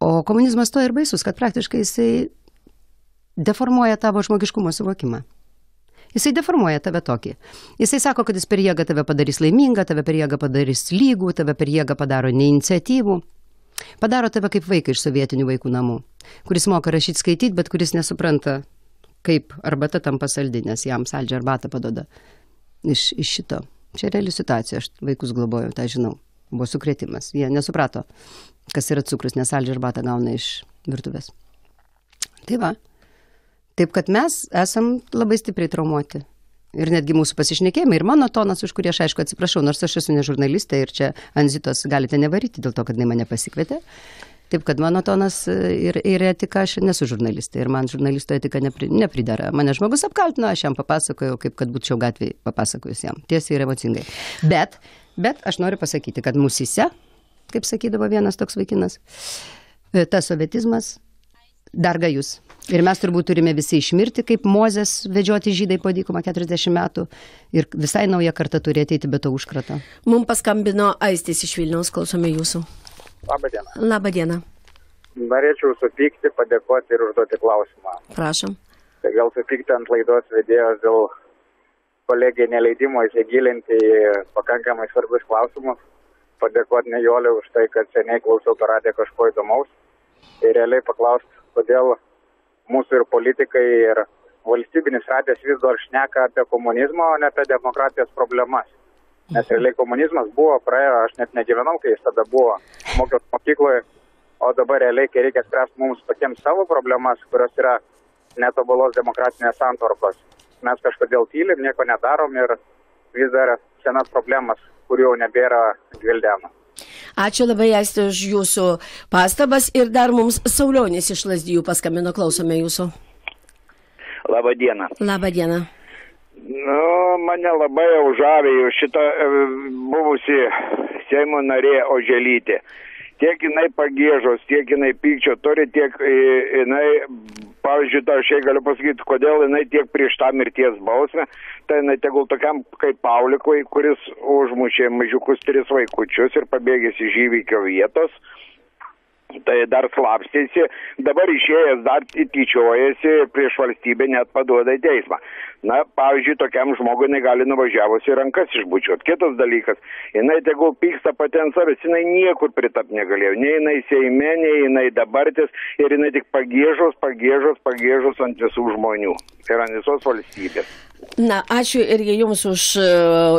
O komunizmas to ir baisus, kad praktiškai jisai deformuoja tavo žmogiškumo suvokimą. Jisai deformuoja tave tokį. Jisai sako, kad jis per jėgą tave padarys laimingą, tave per jėgą padarys lygų, tave per jėgą padaro neiniciatyvų. Padaro tave kaip vaiką iš sovietinių vaikų namų, kuris moka rašyti, skaityti, bet kuris nesupranta, kaip arbata tampa saldi, nes jam saldžią arbatą paduoda iš šito. Čia reali situacija, aš vaikus globojau, tą žinau. Buvo sukrėtimas. Jie nesuprato, kas yra cukrus, nes saldžią arbatą gauna iš virtuvės. Tai va. Taip, kad mes esam labai stipriai traumuoti. Ir netgi mūsų pasišnekėjimai, ir mano tonas, už kurį aš aišku atsiprašau, nors aš esu ne žurnalistė ir čia ant Zitos galite nevaryti dėl to, kad jinai mane pasikvietė. Taip, kad mano tonas ir etika, aš nesu žurnalistė ir man žurnalisto etika nepridera. Mane žmogus apkaltino, aš jam papasakojau, kaip kad būčiau gatvėje papasakojus jam. Tiesiai ir emocingai. Bet aš noriu pasakyti, kad mūsyse, kaip sakydavo vienas toks vaikinas, tas sovietizmas dar gajus. Ir mes turbūt turime visi išmirti, kaip Mozės vedžioti žydai po dykumą 40 metų ir visai nauja karta turi ateiti be to užkrato. Mums paskambino Aistis iš Vilniaus, klausome jūsų. Labą dieną. Labą dieną. Norėčiau supykti, padėkoti ir užduoti klausimą. Prašom. Tai gal supykti ant laidos vedėjos dėl kolegė neleidimo įsigilinti į pakankamai svarbius klausimus. Padėkoti Nijolė už tai, kad seniai klausiau per radiją kažko įdomaus. Ir realiai paklausti, kodėl mūsų ir politikai, ir valstybinis radijas vis dar šneka apie komunizmą, o ne apie demokratijos problemas. Nes realiai komunizmas buvo, praėjo, aš net negyvenau, kai jis tada buvo mokiaus mokykloje, o dabar realiai, kai reikia spręsti mums patiems savo problemas, kurios yra netobulos demokratinės santvarkos. Mes kažkodėl tylim, nieko nedarom ir vis dar senas problemas, kurių jau nebėra gvildeno. Ačiū labai, Aisti, už jūsų pastabas ir dar mums Saulionis iš Lazdijų paskambino, klausome jūsų. Labą dieną. Labą dieną. Nu, mane labai jau žavėjo šita buvusi Seimo narė Oželytė. Tiek jinai pagiežos, tiek jinai pykčio turi, tiek jinai, pavyzdžiui, aš jai galiu pasakyti, kodėl jinai tiek prieš tą mirties bausmę, tai jinai tegul tokiam kaip Paulikui, kuris užmušė mažiukus 3 vaikučius ir pabėgęs iš įvykio vietos, tai dar slapstėsi, dabar išėjęs dar tyčiojasi prieš valstybę, net paduoda į teismą. Na, pavyzdžiui, tokiam žmogui jinai gali nuvažiavusi rankas išbučiuot. Kitas dalykas, jinai tegul pyksta pati ant savęs, jinai niekur pritap negalėjo. Nei jinai Seime, nei jinai dabartis ir jinai tik pagiežos ant visų žmonių. Tai yra visos valstybės. Na, ačiū irgi jums už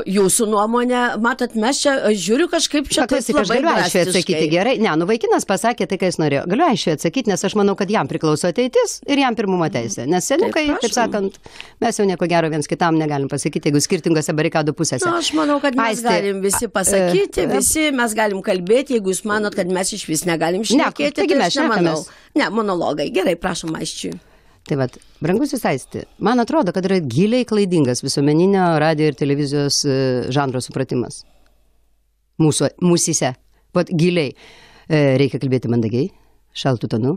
jūsų nuomonę. Matot, mes čia, žiūriu kažkaip čia taip labai galiu aiškiai atsakyti, gerai. Ne, vaikinas pasakė tai, ką jis norėjo. Galiu aiškiai atsakyti, nes aš manau, kad jam priklauso ateitis ir jam pirmumo teisė. Nes senukai, taip sakant, mes jau nieko gero viens kitam negalim pasakyti, jeigu skirtingose barikadų pusėse. Na, aš manau, kad mes galim visi pasakyti, visi mes galim kalbėti, jeigu jūs manot, kad mes iš vis negalim šnekėti, tai aš nemanau. Ne, monologai. Gerai, prašom, Aisčiui. Tai vat, brangusis Aisti, man atrodo, kad yra giliai klaidingas visuomeninio radio ir televizijos žanro supratimas. Mūsyse. Vat giliai. Reikia kalbėti mandagiai, šaltų tonu,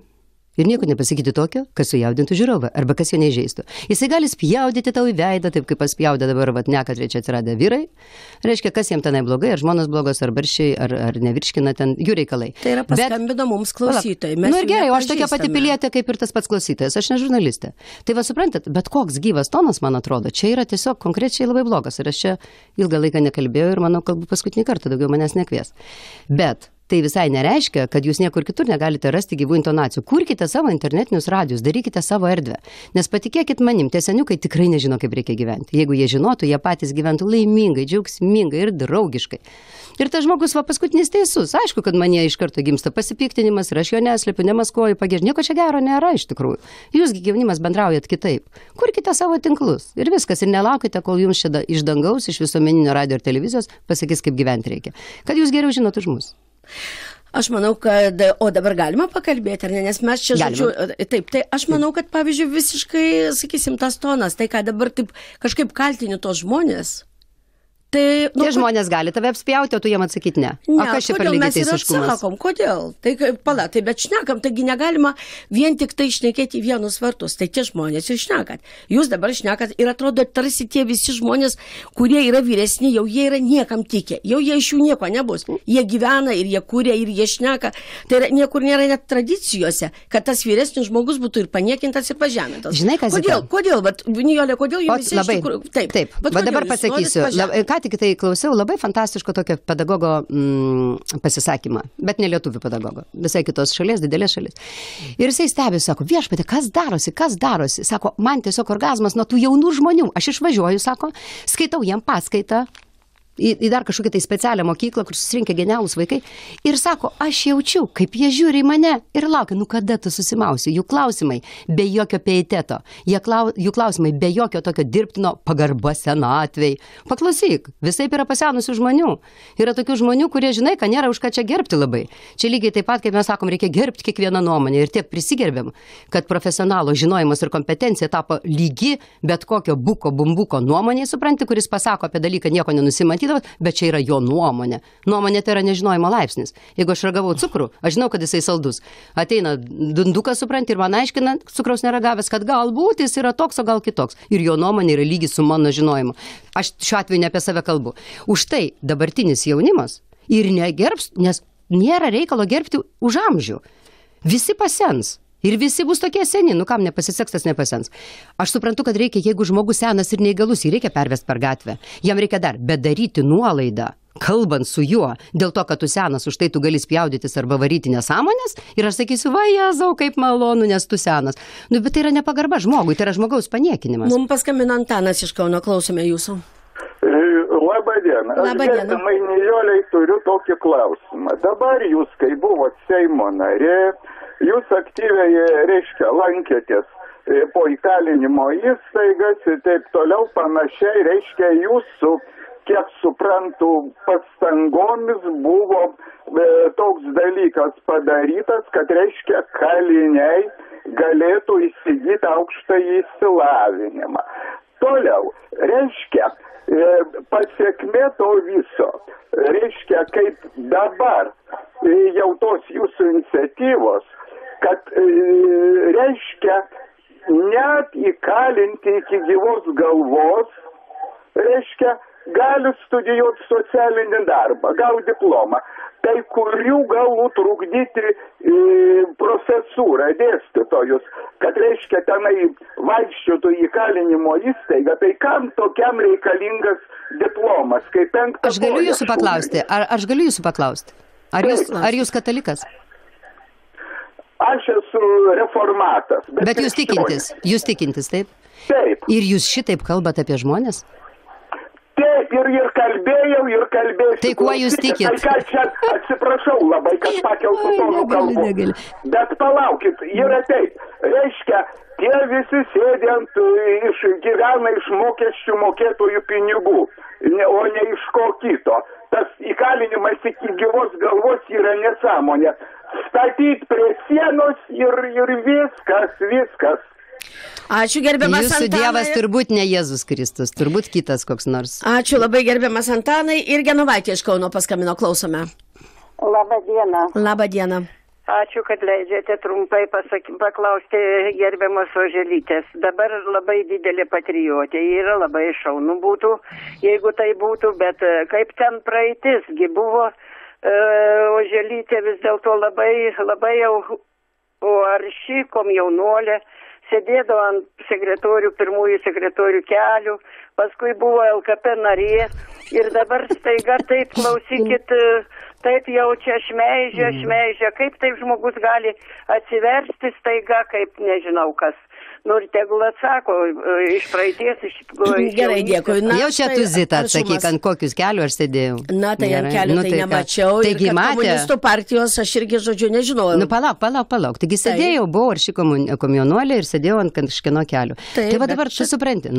ir nieko nepasakyti tokio, kas sujaudintų žiūrovą arba kas jo neįžeistų. Jisai gali spjaudyti tau į veidą, taip kaip paspjaudė dabar nekatrečia atsiradę vyrai. Reiškia, kas jiems tenai blogai, ar žmonos blogos, ar barščiai, ar nevirškina ten jų reikalai. Tai yra paskambino mums klausytojai. Ir gerai, aš tokia pati pilietė kaip ir tas pats klausytojas, aš ne žurnalistė. Tai va suprantat, bet koks gyvas tonas, man atrodo, čia yra tiesiog konkrečiai labai blogas. Ir aš čia ilgą laiką nekalbėjau ir manau, kalbu paskutinį kartą, daugiau manęs nekvies. Bet tai visai nereiškia, kad jūs niekur kitur negalite rasti gyvų intonacijų. Kurkite savo internetinius radijus, darykite savo erdvę. Nes patikėkit manim, tie seniukai tikrai nežino, kaip reikia gyventi. Jeigu jie žinotų, jie patys gyventų laimingai, džiaugsmingai ir draugiškai. Ir tas žmogus va paskutinis teisus. Aišku, kad manie iš karto gimsta pasipiktinimas ir aš jo neslėpiu, nemaskuoju, pagėžiu. Nieko čia gero nėra iš tikrųjų. Jūsgi gyvenimas bendraujat kitaip. Kurkite savo tinklus ir viskas. Ir nelaukite, kol jums čia iš dangaus, iš visuomeninio radio ir televizijos pasakys, kaip gyventi reikia. Kad jūs geriau žinot už mus. Aš manau, kad, o dabar galima pakalbėti, ar ne, nes mes čia, žodžiu, taip, tai aš manau, kad, pavyzdžiui, visiškai, sakysim, tas tonas, tai ką dabar taip kažkaip kaltini tos žmonės. Tai, tie žmonės gali tave apspjauti, o tu jiem atsakyti ne. Ne, kas čia per lygiai teisiškumas? Atsakom, kodėl? Tai pala, tai bet šnekam, taigi negalima vien tik tai šnekėti vienus vartus, tai tie žmonės ir šnekat. Jūs dabar šnekat ir atrodo tarsi tie visi žmonės, kurie yra vyresni, jau jie yra niekam tikę, jau jie iš jų nieko nebus. Jie gyvena ir jie kūrė ir jie šneka. Tai yra, niekur nėra net tradicijose, kad tas vyresnis žmogus būtų ir paniekintas ir pažemintas. Žinai, kas kodėl, bet Nijolė, kodėl jūs visi labai, iš tikrųjų? Taip, va dabar pasakysiu. Tik tai klausiau labai fantastiško tokio pedagogo pasisakymą, bet ne lietuvių pedagogo, visai kitos šalies, didelės šalis. Ir jisai stebi, sako, viešpatie, kas darosi? Sako, man tiesiog orgazmas nuo tų jaunų žmonių. Aš išvažiuoju, sako, skaitau jiem paskaitą į dar kažkokią tai specialią mokyklą, kur susirinkę genialūs vaikai. Ir sako, aš jaučiu, kaip jie žiūri į mane ir laukia, kada tu susimausi. Jų klausimai be jokio pieteto. Jų klausimai be jokio tokio dirbtino pagarba senatvei. Paklausyk, visaip yra pasenusių žmonių. Yra tokių žmonių, kurie žinai, kad nėra už ką čia gerbti labai. Čia lygiai taip pat, kaip mes sakom, reikia gerbti kiekvieną nuomonę. Ir tiek prisigerbėm, kad profesionalo žinojimas ir kompetencija tapo lygi bet kokio bumbuko nuomonė, supranti, kuris pasako apie dalyką nieko nenusimatyti. Bet čia yra jo nuomonė. Nuomonė tai yra nežinojimo laipsnis. Jeigu aš ragavau cukrų, aš žinau, kad jisai saldus. Ateina dundukas, supranti, ir man aiškina, cukraus neragavęs, kad galbūt jis yra toks, o gal kitoks. Ir jo nuomonė yra lygi su mano žinojimu. Aš šiuo atveju ne apie save kalbu. Už tai dabartinis jaunimas ir negerbs, nes nėra reikalo gerbti už amžių. Visi pasens. Ir visi bus tokie seni, kam nepasiseks, tas nepasens. Aš suprantu, kad reikia, jeigu žmogus senas ir neįgalus, jį reikia pervesti per gatvę. Jam reikia bet daryti nuolaidą, kalbant su juo, dėl to, kad tu senas, už tai tu gali spjaudytis arba varyti nesąmonės. Ir aš sakysiu, va, Jėzau, kaip malonu, nes tu senas. Bet tai yra nepagarba žmogui, tai yra žmogaus paniekinimas. Mums paskambino Antanas iš Kauno, klausome jūsų. Labadiena. Aš gerbiamai Nijolei turiu tokį klausimą. Dabar jūs, kai buvot Seimo narė, jūs aktyviai, reiškia, lankėtės po įkalinimo įstaigas ir taip toliau panašiai, reiškia, jūsų, kiek suprantu, pastangomis buvo toks dalykas padarytas, kad, reiškia, kaliniai galėtų įsigyti aukštąjį išsilavinimą. Toliau, reiškia, pasiekmė to viso, reiškia, kaip dabar jau tos jūsų iniciatyvos, kad reiškia net įkalinti iki gyvos galvos, reiškia, gali studijuoti socialinį darbą, gauti diplomą. Tai kurių galų trukdyti profesūrą, dėstytojus, kad reiškia tenai vaikščiotų į kalinimo įstaigą, tai kam tokiam reikalingas diplomas, kaip penktas. Aš galiu jūsų paklausti, aš galiu jūsų paklausti, ar jūs katalikas? Aš esu reformatas. Bet jūs tikintis, taip? Taip. Ir jūs šitaip kalbate apie žmonės? Taip, ir kalbėjau. Tai kuo jūs tikit? Tai ką čia, atsiprašau labai, kad pakeltų tonų kalbų. Bet palaukit, yra taip. Reiškia, tie visi sėdint gyvena iš mokesčių mokėtojų pinigų, o ne iš ko kito. Tas įkalinimas iki gyvos galvos yra nesąmonė. Statyt prie sienos ir viskas. Ačiū, gerbiamas Antanai. Jūsų Dievas turbūt ne Jėzus Kristus, turbūt kitas koks nors. Ačiū labai, gerbiamas Antanai. Ir Genovaitė iš Kauno paskambino, klausome. Labą dieną. Labą dieną. Ačiū, kad leidžiate trumpai paklausti gerbiamos Oželytės. Dabar labai didelė patriotė, yra labai šaunu būtų, jeigu tai būtų, bet kaip ten praeitisgi buvo, Oželytė vis dėlto labai jau arši komjaunuolė, sėdėdavo ant pirmųjų sekretorių kelių, paskui buvo LKP narė ir dabar staiga taip, klausykit, taip jaučia šmeižia, kaip taip žmogus gali atsiversti staiga, kaip nežinau kas. Nu ir tegul atsako iš praeities, iš Gerai, dėkui. Jau čia tu, Zita, atsakyk, ant kokius kelių aš sėdėjau. Na, tai ant kelių tai nemačiau. Taigi ir kad komunistų partijos aš irgi, žodžiu, nežinojau. Nu, palauk. Taigi sėdėjau, buvau arši komjaunuolė ir sėdėjau ant kažkieno kelių. Tai va dabar tu supranti,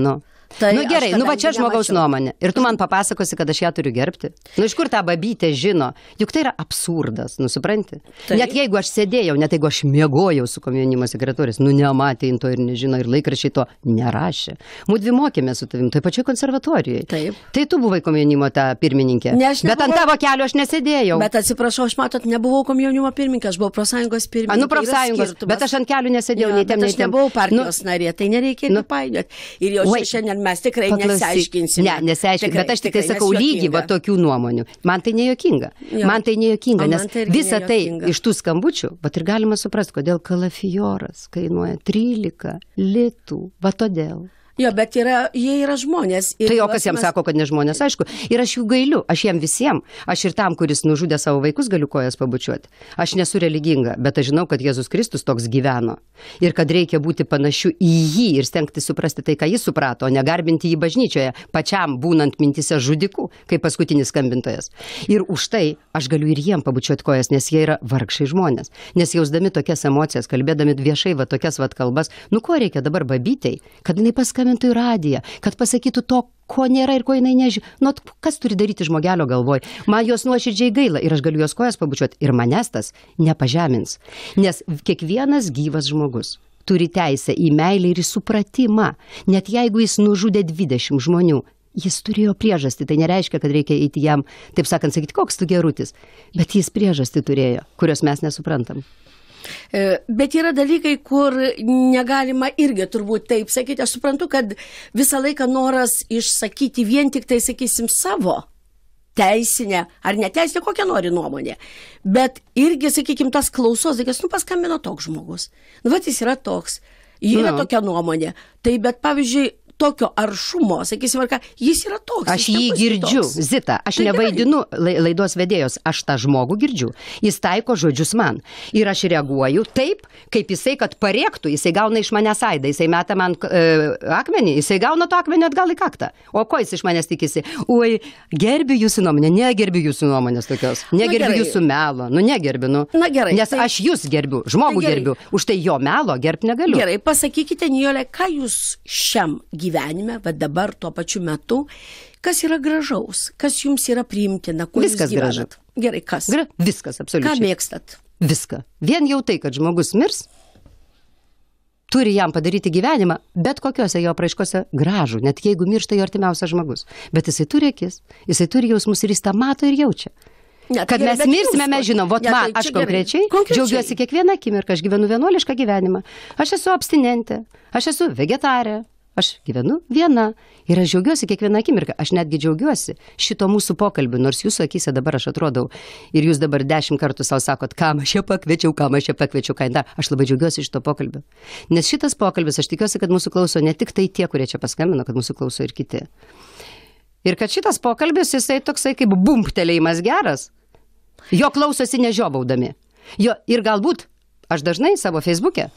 Tai nu gerai, va čia žmogaus nuomonė. Ir tu man papasakosi, kad aš ją turiu gerbti. Nu iš kur tą babytę žino? Juk tai yra absurdas, supranti? Net jeigu aš sėdėjau, net jeigu aš miegojau su komjaunimo sekretorius, nematė to ir nežino, ir laikraščiai to nerašė. Mūdvi mokėme su tavim, tai pačioj konservatorijai. Taip. Tai tu buvai komjaunimo ta pirmininkė. Bet ant tavo kelio aš nesėdėjau. Bet atsiprašau, aš matot, nebuvau komjaunimo pirmininkė, aš buvau profsąjungos pirmininkė. Profsąjungos, bet aš ant kelių nesėdėjau, nei tem, nei tem. Aš nebuvau partijos narė, tai nereikėjo painioti. Ir jau šiandien mes tikrai nesiaiškinsime. Ne, nesiaiškinsime, bet aš tikrai sakau lygį va tokių nuomonių. Man tai nejuokinga. Nes visą tai iš tų skambučių, bet ir galima suprasti, kodėl kalafijoras kainuoja 13 litų. Va todėl. Jo, bet jie yra žmonės. Tai o kas jiems sako, kad ne žmonės, aišku. Ir aš jų gailiu, aš jiem visiems. Aš ir tam, kuris nužudė savo vaikus, galiu kojas pabučiuoti. Aš nesu religinga, bet aš žinau, kad Jėzus Kristus toks gyveno. Ir kad reikia būti panašiu į jį ir stengti suprasti tai, ką jis suprato, o negarbinti jį bažnyčioje, pačiam būnant mintise žudikų, kaip paskutinis skambintojas. Ir už tai aš galiu ir jiem pabučiuoti kojas, nes jie yra vargšai žmonės. Nes jausdami tokias emocijas, kalbėdami viešai va tokias va kalbas, ko reikia dabar babytei, kad jinai paskambintų į radiją, kad pasakytų to, ko nėra ir ko jinai nežino. Kas turi daryti žmogelio galvoj? Man jos nuoširdžiai gaila ir aš galiu jos kojas pabučiuoti ir manęs tas nepažemins. Nes kiekvienas gyvas žmogus turi teisę į meilę ir į supratimą. Net jeigu jis nužudė 20 žmonių, jis turėjo priežastį. Tai nereiškia, kad reikia eiti jam, taip sakant, sakyti, koks tu gerutis. Bet jis priežastį turėjo, kurios mes nesuprantam. Bet yra dalykai, kur negalima irgi turbūt taip sakyti. Aš suprantu, kad visą laiką noras išsakyti vien tik tai, sakysim, savo teisinę ar neteisinę, kokią nori nuomonę. Bet irgi, sakykim, tas klausos, sakys, paskambino toks žmogus. Vat jis yra toks. Yra tokia nuomonė. Tai bet, pavyzdžiui, tokio aršumo, sakysim, jis yra toks. Aš jį girdžiu, Zita, aš nevaidinu laidos vedėjos, aš tą žmogų girdžiu. Jis taiko žodžius man. Ir aš reaguoju taip, kaip jisai, kad parėktų, jisai gauna iš manęs aidą, jisai meta man akmenį, jisai gauna to akmenį atgal į kaktą. O ko jis iš manęs tikisi? Oi, gerbiu jūsų nuomonę, negerbiu jūsų nuomonės tokios, negerbiu jūsų melo, negerbiu, gerai, nes aš jūs gerbiu, žmogų gerbiu, už tai jo melo gerbti negaliu. Gerai, pasakykite, Nijolė, ką jūs šiam gyvenime, bet dabar tuo pačiu metu, kas yra gražaus, kas jums yra priimtina, kuo jūs gyvenat? Gerai, kas? Viskas, absoliučiai. Ką mėgstat? Viską. Vien jau tai, kad žmogus mirs, turi jam padaryti gyvenimą, bet kokiuose jo apraiškose gražų, net jeigu miršta jo artimiausias žmogus. Bet jisai turi akis, jisai turi jausmus ir jis tą mato ir jaučia. Kad mes mirsime, mes žinom, aš konkrečiai džiaugiuosi kiekvieną akimirką, aš gyvenu vienuolišką gyvenimą. Aš esu abstinentė, aš esu vegetarė, aš gyvenu viena ir aš džiaugiuosi kiekvieną akimirką. Aš netgi džiaugiuosi šito mūsų pokalbių, nors jūsų akyse dabar aš atrodau ir jūs dabar 10 kartų savo sakot, kam aš čia pakviečiau, ką dar. Aš labai džiaugiuosi šito pokalbio. Nes šitas pokalbis, aš tikiuosi, kad mūsų klauso ne tik tai tie, kurie čia paskambino, kad mūsų klauso ir kiti. Ir kad šitas pokalbis, jisai toksai kaip bumptelėjimas geras. Jo klausosi nežiobaudami. Ir galbūt aš dažnai savo Facebook'e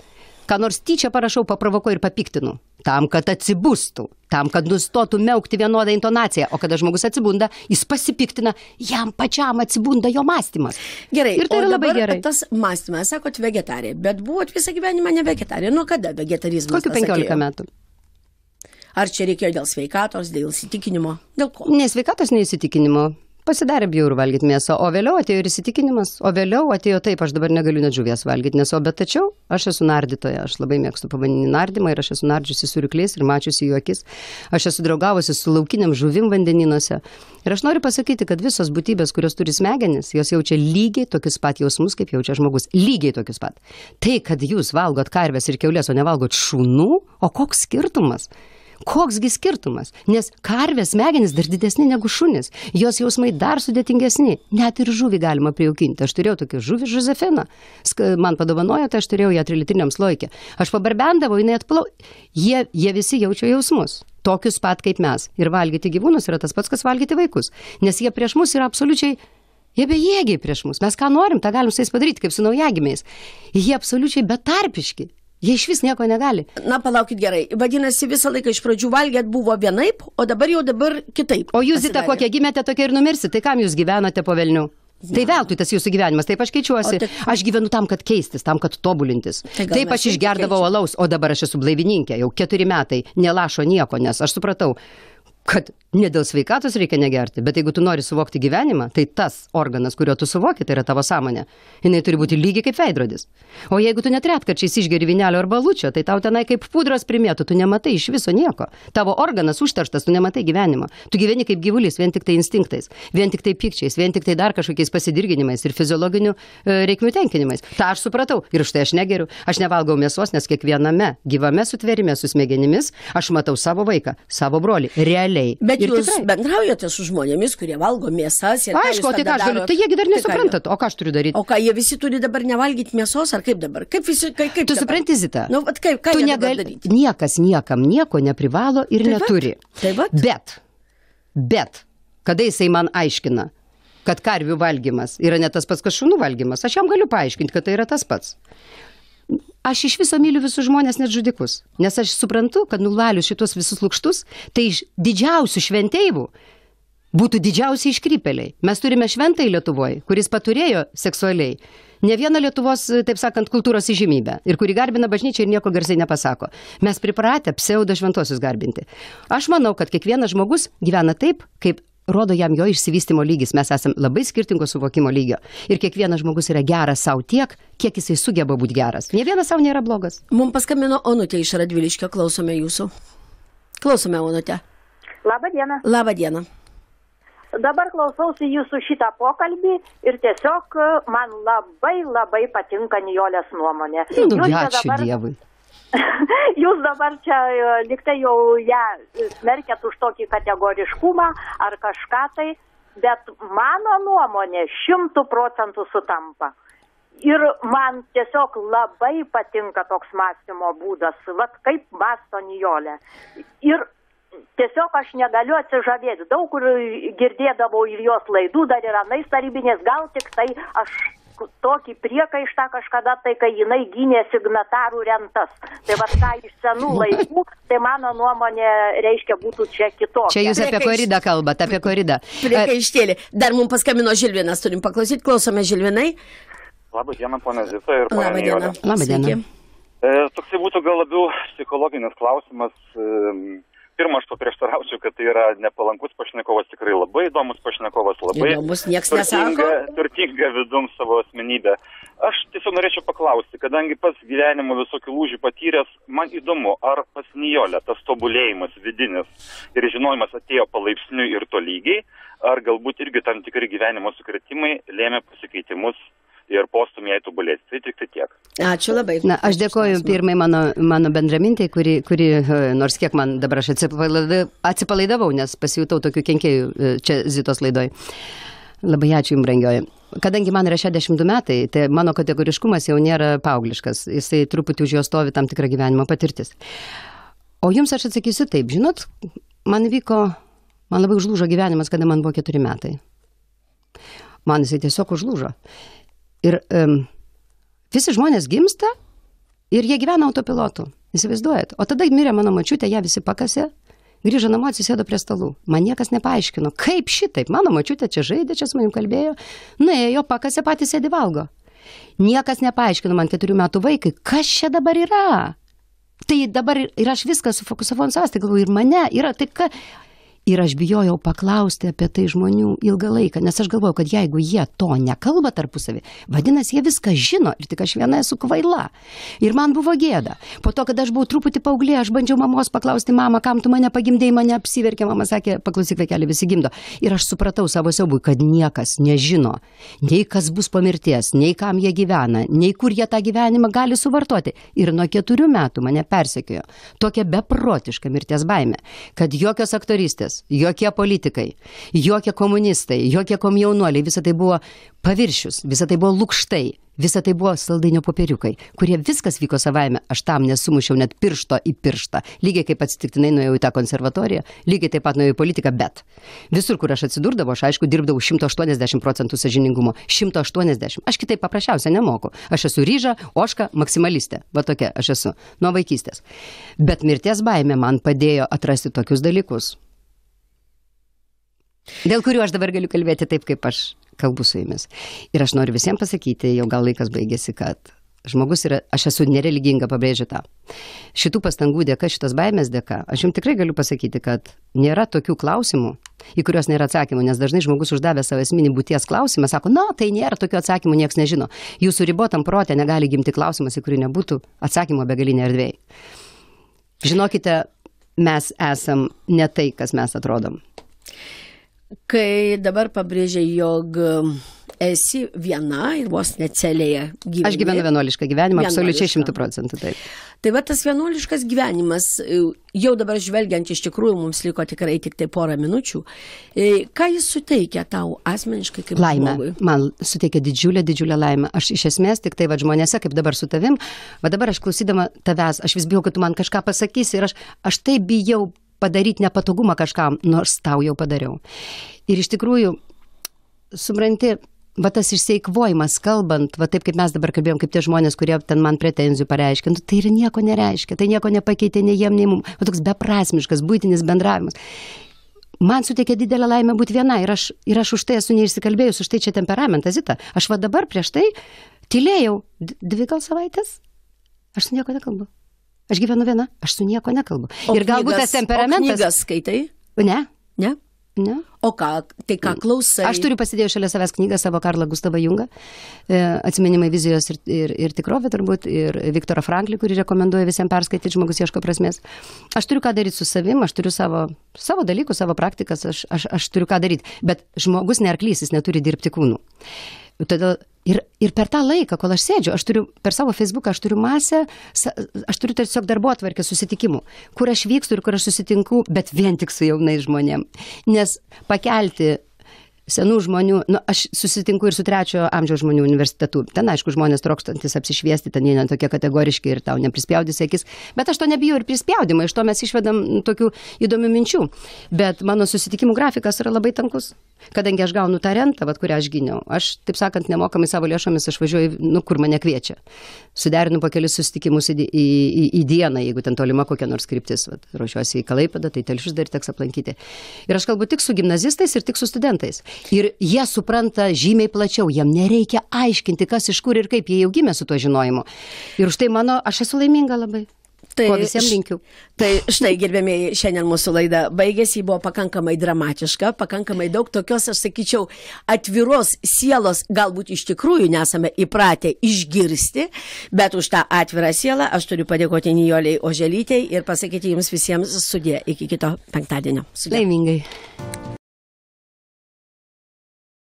ką nors tyčia parašau, paprovokuoju ir papiktinu. Tam, kad atsibustų, tam, kad nustotų miaukti vienodą intonaciją. O kada žmogus atsibunda, jis pasipiktina, jam pačiam atsibunda jo mąstymas. Gerai, ir tai yra labai gerai. Tas mąstymas, sakot, vegetarė, bet buvot visą gyvenimą ne vegetarė. Nuo kada vegetarizmas? Kokiu 15 metų. Ar čia reikėjo dėl sveikatos, dėl įsitikinimo? Dėl ko? Ne sveikatos, ne įsitikinimo. pasidarė bjauru valgyti mėsą, o vėliau atėjo ir įsitikinimas, o vėliau atėjo taip, aš dabar negaliu net žuvies valgyti, bet tačiau aš esu nardytoja, aš labai mėgstu povandeninį nardymą ir aš esu nardžiusi su rykliais ir mačiusi jų akis, aš esu draugavusi su laukiniam žuvim vandenynuose. Ir aš noriu pasakyti, kad visos būtybės, kurios turi smegenis, jos jaučia lygiai tokius pat jausmus, kaip jaučia žmogus. Lygiai tokius pat. Tai, kad jūs valgot karvės ir kiaulės, o nevalgot šunų, o koks skirtumas? Koksgi skirtumas? Nes karvės smegenys dar didesni negu šunis. Jos jausmai dar sudėtingesni. Net ir žuvį galima prijaukinti. Aš turėjau tokį žuvį Žozefiną. Man padovanojo, tai aš turėjau ją 3-litriniam sloike. Aš pabarbendavau, jinai atplau. Jie visi jaučia jausmus. Tokius pat kaip mes. Ir valgyti gyvūnus yra tas pats, kas valgyti vaikus. Nes jie prieš mus yra absoliučiai... Jie bejėgiai prieš mus. Mes ką norim, tą galim su jais padaryti, kaip su naujagimiais. Jie absoliučiai betarpiški. Jie iš vis nieko negali. Na, palaukit gerai. Vadinasi, visą laiką iš pradžių valgėt buvo vienaip, o dabar kitaip. O jūs, Zita, kokie gimėte, tokie ir numirsi. Tai kam jūs gyvenate po velnių? Tai veltui tas jūsų gyvenimas. Taip aš keičiuosi. Aš gyvenu tam, kad keistis, tam, kad tobulintis. Taip aš išgerdavau alaus, o dabar aš esu blaivininkė. Jau 4 metai nelašo nieko, nes aš supratau, kad ne dėl sveikatos reikia negerti, bet jeigu tu nori suvokti gyvenimą, tai tas organas, kurio tu suvoki, tai yra tavo sąmonė. Jinai turi būti lygiai kaip veidrodis. O jeigu tu net retkarčiais išgeri vynelio ar balučio, tai tau tenai kaip pudros primėtų, tu nematai iš viso nieko. Tavo organas užterštas, tu nematai gyvenimo. Tu gyveni kaip gyvulys, vien tik tai instinktais, vien tik tai pykčiais, vien tik tai dar kažkokiais pasidirginimais ir fiziologinių reikmių tenkinimais. Ta aš supratau ir štai aš negeriu. Aš nevalgau mėsos, nes kiekviename gyvame sutvėrime su smegenimis aš matau savo vaiką, savo brolį, realiai. Bet jūs bendraujate su žmonėmis, kurie valgo mėsas. Aišku, tai ką aš galiu, tai jiegi dar nesuprantat, o ką aš turiu daryti? O ką, jie visi turi dabar nevalgyti mėsos, ar kaip dabar? Kaip visi, kaip tu supranti, Zita? Nu, ką jie dabar daryti? Niekas niekam nieko neprivalo ir neturi. Bet, kada jisai man aiškina, kad karvių valgymas yra ne tas pats, kas šunų valgymas, aš jam galiu paaiškinti, kad tai yra tas pats. Aš iš viso myliu visus žmonės, net žudikus, nes aš suprantu, kad nuvalius šitos visus lukštus, tai iš didžiausių šventėjų būtų didžiausiai iškrypėliai. Mes turime šventąjį Lietuvoje, kuris paturėjo seksualiai ne vieną Lietuvos, taip sakant, kultūros įžymybę ir kuri garbina bažnyčią ir nieko garsiai nepasako. Mes pripratę pseudo šventosius garbinti. Aš manau, kad kiekvienas žmogus gyvena taip, kaip rodo jam jo išsivystimo lygis. Mes esame labai skirtingo suvokimo lygio. Ir kiekvienas žmogus yra geras savo tiek, kiek jisai sugeba būti geras. Nė vienas savo nėra blogas. Mums paskambino Onutė iš Radviliškio. Klausome jūsų. Klausome, Onutė. Labą dieną. Labą dieną. Dabar klausausi jūsų šitą pokalbį ir tiesiog man labai patinka Nijolės nuomonė. Ačiū Dievui. Jūs dabar čia liktai jau ją smerkėt už tokį kategoriškumą ar kažką tai, bet mano nuomonė 100% sutampa. Ir man tiesiog labai patinka toks mąstymo būdas, vat kaip mąsto Nijolė. Ir tiesiog aš negaliu atsižavėti. Daug kur girdėdavau ir jos laidų, dar ir anais tarybinės, gal tik tai aš tokį priekaištą kažkada, tai kai jinai gynė signatarų rentas. Tai va ką iš senų laikų, tai mano nuomonė reiškia būtų čia kitokia. Čia jūs apie koridą kalbat, apie koridą. Priekaištėlį. Dar mums paskambino Žilvinas, turim paklausyti, klausome Žilvinai. Labą dieną, ponė Zita ir ponė Nijolė. Nijolė. Labą dieną. Toksai būtų gal labiau psichologinis klausimas. Pirma, aš paprieštaraučiau, kad tai yra nepalankus pašnekovas, tikrai labai įdomus pašnekovas, labai įdomus, nieks nesako. Turtinga vidum savo asmenybę. Aš tiesiog norėčiau paklausti, kadangi pats gyvenimo visokių lūžių patyręs, man įdomu, ar pas Nijolę tas tobulėjimas vidinis ir žinojimas atėjo palaipsniui ir tolygiai, ar galbūt irgi tam tikri gyvenimo sukrėtimai lėmė pasikeitimus ir postumį jai tobulėti. Tai tik tai tiek. Ačiū labai. Na, aš dėkoju pirmai mano bendramintai, kuri nors kiek man dabar aš atsipalaidavau, nes pasijutau tokių kenkėjų čia Zitos laidoj. Labai ačiū jums, brangioji. Kadangi man yra 62 metai, tai mano kategoriškumas jau nėra paaugliškas. Jisai truputį už jo stovi tam tikrą gyvenimo patirtis. O jums aš atsakysiu taip, žinot, man labai užlūžo gyvenimas, kada man buvo 4 metai. Man jisai tiesiog užlūžo. Ir visi žmonės gimsta ir jie gyvena autopilotu, įsivaizduojat. O tada mirė mano močiutė, ją visi pakasė, grįžo namo, atsisėdo prie stalų. Man niekas nepaaiškino, kaip šitaip. Mano močiutė čia žaidė, čia su manim kalbėjo, nuėjo, pakasė, patys sėdi valgo. Niekas nepaaiškino man 4 metų vaikai, kas čia dabar yra. Tai dabar ir aš viską sufokusavau ant savęs, tai galvoju, ir mane yra, tai ką... Ir aš bijojau paklausti apie tai žmonių ilgą laiką, nes aš galvojau, kad jeigu jie to nekalba tarpusavį, vadinasi, jie viską žino ir tik aš viena esu kvaila. Ir man buvo gėda. Po to, kad aš buvau truputį paauglė, aš bandžiau mamos paklausti, mama, kam tu mane pagimdėjai, mane apsiverkė, mama sakė, paklausyk, vaikeli, visi gimdo. Ir aš supratau savo siaubui, kad niekas nežino, nei kas bus po mirties, nei kam jie gyvena, nei kur jie tą gyvenimą gali suvartoti. Ir nuo 4 metų mane persekiojo tokia beprotiška mirties baimė, kad jokios aktoristės, jokie politikai, jokie komunistai, jokie komjaunuoliai, visa tai buvo paviršius, visa tai buvo lukštai, visa tai buvo saldainio popieriukai, kurie viskas vyko savaime, aš tam nesumušiau net piršto į pirštą, lygiai kaip atsitiktinai nuėjau į tą konservatoriją, lygiai taip pat nuėjau į politiką, bet visur, kur aš atsidurdavau, aš aišku dirbdavau 180% sąžiningumo, 180%, aš kitaip paprasčiausia nemoku, aš esu ryža, ožka, maksimalistė, va tokia aš esu, nuo vaikystės, bet mirties baimė man padėjo atrasti tokius dalykus, dėl kurių aš dabar galiu kalbėti taip, kaip aš kalbu su jumis. Ir aš noriu visiems pasakyti, jau gal laikas baigėsi, kad žmogus yra, aš esu nereliginga, pabrėžiu tą. Šitų pastangų dėka, šitos baimės dėka, aš jums tikrai galiu pasakyti, kad nėra tokių klausimų, į kuriuos nėra atsakymų, nes dažnai žmogus uždavė savo esminį būties klausimą, sako, na, tai nėra tokių atsakymų, niekas nežino. Jūsų ribotam prote negali gimti klausimas, į kurį nebūtų atsakymo begalinė erdvėj. Žinokite, mes esam ne tai, kas mes atrodom. Kai dabar pabrėžė, jog esi viena ir vos necelėje gyveni. Aš gyvenu vienuolišką gyvenimą, absoliučiai 100%. Taip. Tai va tas vienuoliškas gyvenimas, jau dabar žvelgiant iš tikrųjų, mums liko tikrai tik tai porą minučių. Ką jis suteikia tau asmeniškai kaip laimę. Žmogui? Man suteikia didžiulę laimę. Aš iš esmės tik tai va žmonėse, kaip dabar su tavim, va dabar aš klausydama tavęs, aš vis bijau, kad tu man kažką pasakysi ir aš taip bijau padaryti nepatogumą kažkam, nors tau jau padariau. Ir iš tikrųjų, supranti, va tas išseikvojimas kalbant, va taip kaip mes dabar kalbėjom, kaip tie žmonės, kurie ten man pretenzijų pareiškia, tai ir nieko nereiškia, tai nieko nepakeitė nei jiem, nei mum. Va toks beprasmiškas, buitinis bendravimas. Man suteikia didelę laimę būti viena ir aš už tai esu neišsikalbėjus, už tai čia temperamentas, Zita. Aš va dabar prieš tai tylėjau 2 gal savaitės, aš su nieko nekalbu. Aš gyvenu viena, aš su nieko nekalbu. Ir galbūt tas temperamentas... O knygas skaitai? Ne. Ne? Ne. O ką, tai ką klausai? Aš turiu pasidėjau šalia savęs knygą savo Karlą Gustavą Jungą, atsiminimai vizijos ir tikrovė turbūt, ir Viktorą Franklį, kurį rekomenduoju visiems perskaityti, žmogus ieško prasmės. Aš turiu ką daryti su savim, aš turiu savo dalykus, savo praktikas, aš turiu ką daryti. Bet žmogus ne arklys, jis neturi dirbti kūnų. Todėl ir per tą laiką, kol aš sėdžiu, aš turiu per savo Facebooką, aš turiu masę, aš turiu tiesiog darbotvarkę susitikimų, kur aš vykstu ir kur aš susitinku, bet vien tik su jaunais žmonėm. Nes pakelti senų žmonių, aš susitinku ir su 3 amžiaus žmonių universitetu. Ten, aišku, žmonės trokštantis apsišviesti, ten jie tokie kategoriški ir tau neprispjaudys akis. Bet aš to nebijau ir prispjaudimą, iš to mes išvedam tokių įdomių minčių. Bet mano susitikimų grafikas yra labai tankus. Kadangi aš gaunu tą rentą, kurią aš gyniau, aš, taip sakant, nemokamai savo lėšomis aš važiuoju, kur mane kviečia. Suderinu po kelis susitikimus į dieną, jeigu ten tolima kokia nors kryptis. Ruošiuosi į Klaipėdą, tai Telšius dar teks aplankyti. Ir aš kalbu tik su gimnazistais ir tik su studentais. Ir jie supranta žymiai plačiau, jiem nereikia aiškinti, kas iš kur ir kaip, jie jau gimė su tuo žinojimu. Ir už tai aš esu laiminga labai. Ko visiems linkiu. Tai štai, gerbėmiai, šiandien mūsų laida baigėsi, ji buvo pakankamai dramatiška, pakankamai daug tokios, aš sakyčiau, atviros sielos, galbūt iš tikrųjų nesame įpratę išgirsti, bet už tą atvirą sielą aš turiu padėkoti Nijolei Oželytei ir pasakyti jums visiems sudie iki kito penktadienio. Sudie. Laimingai.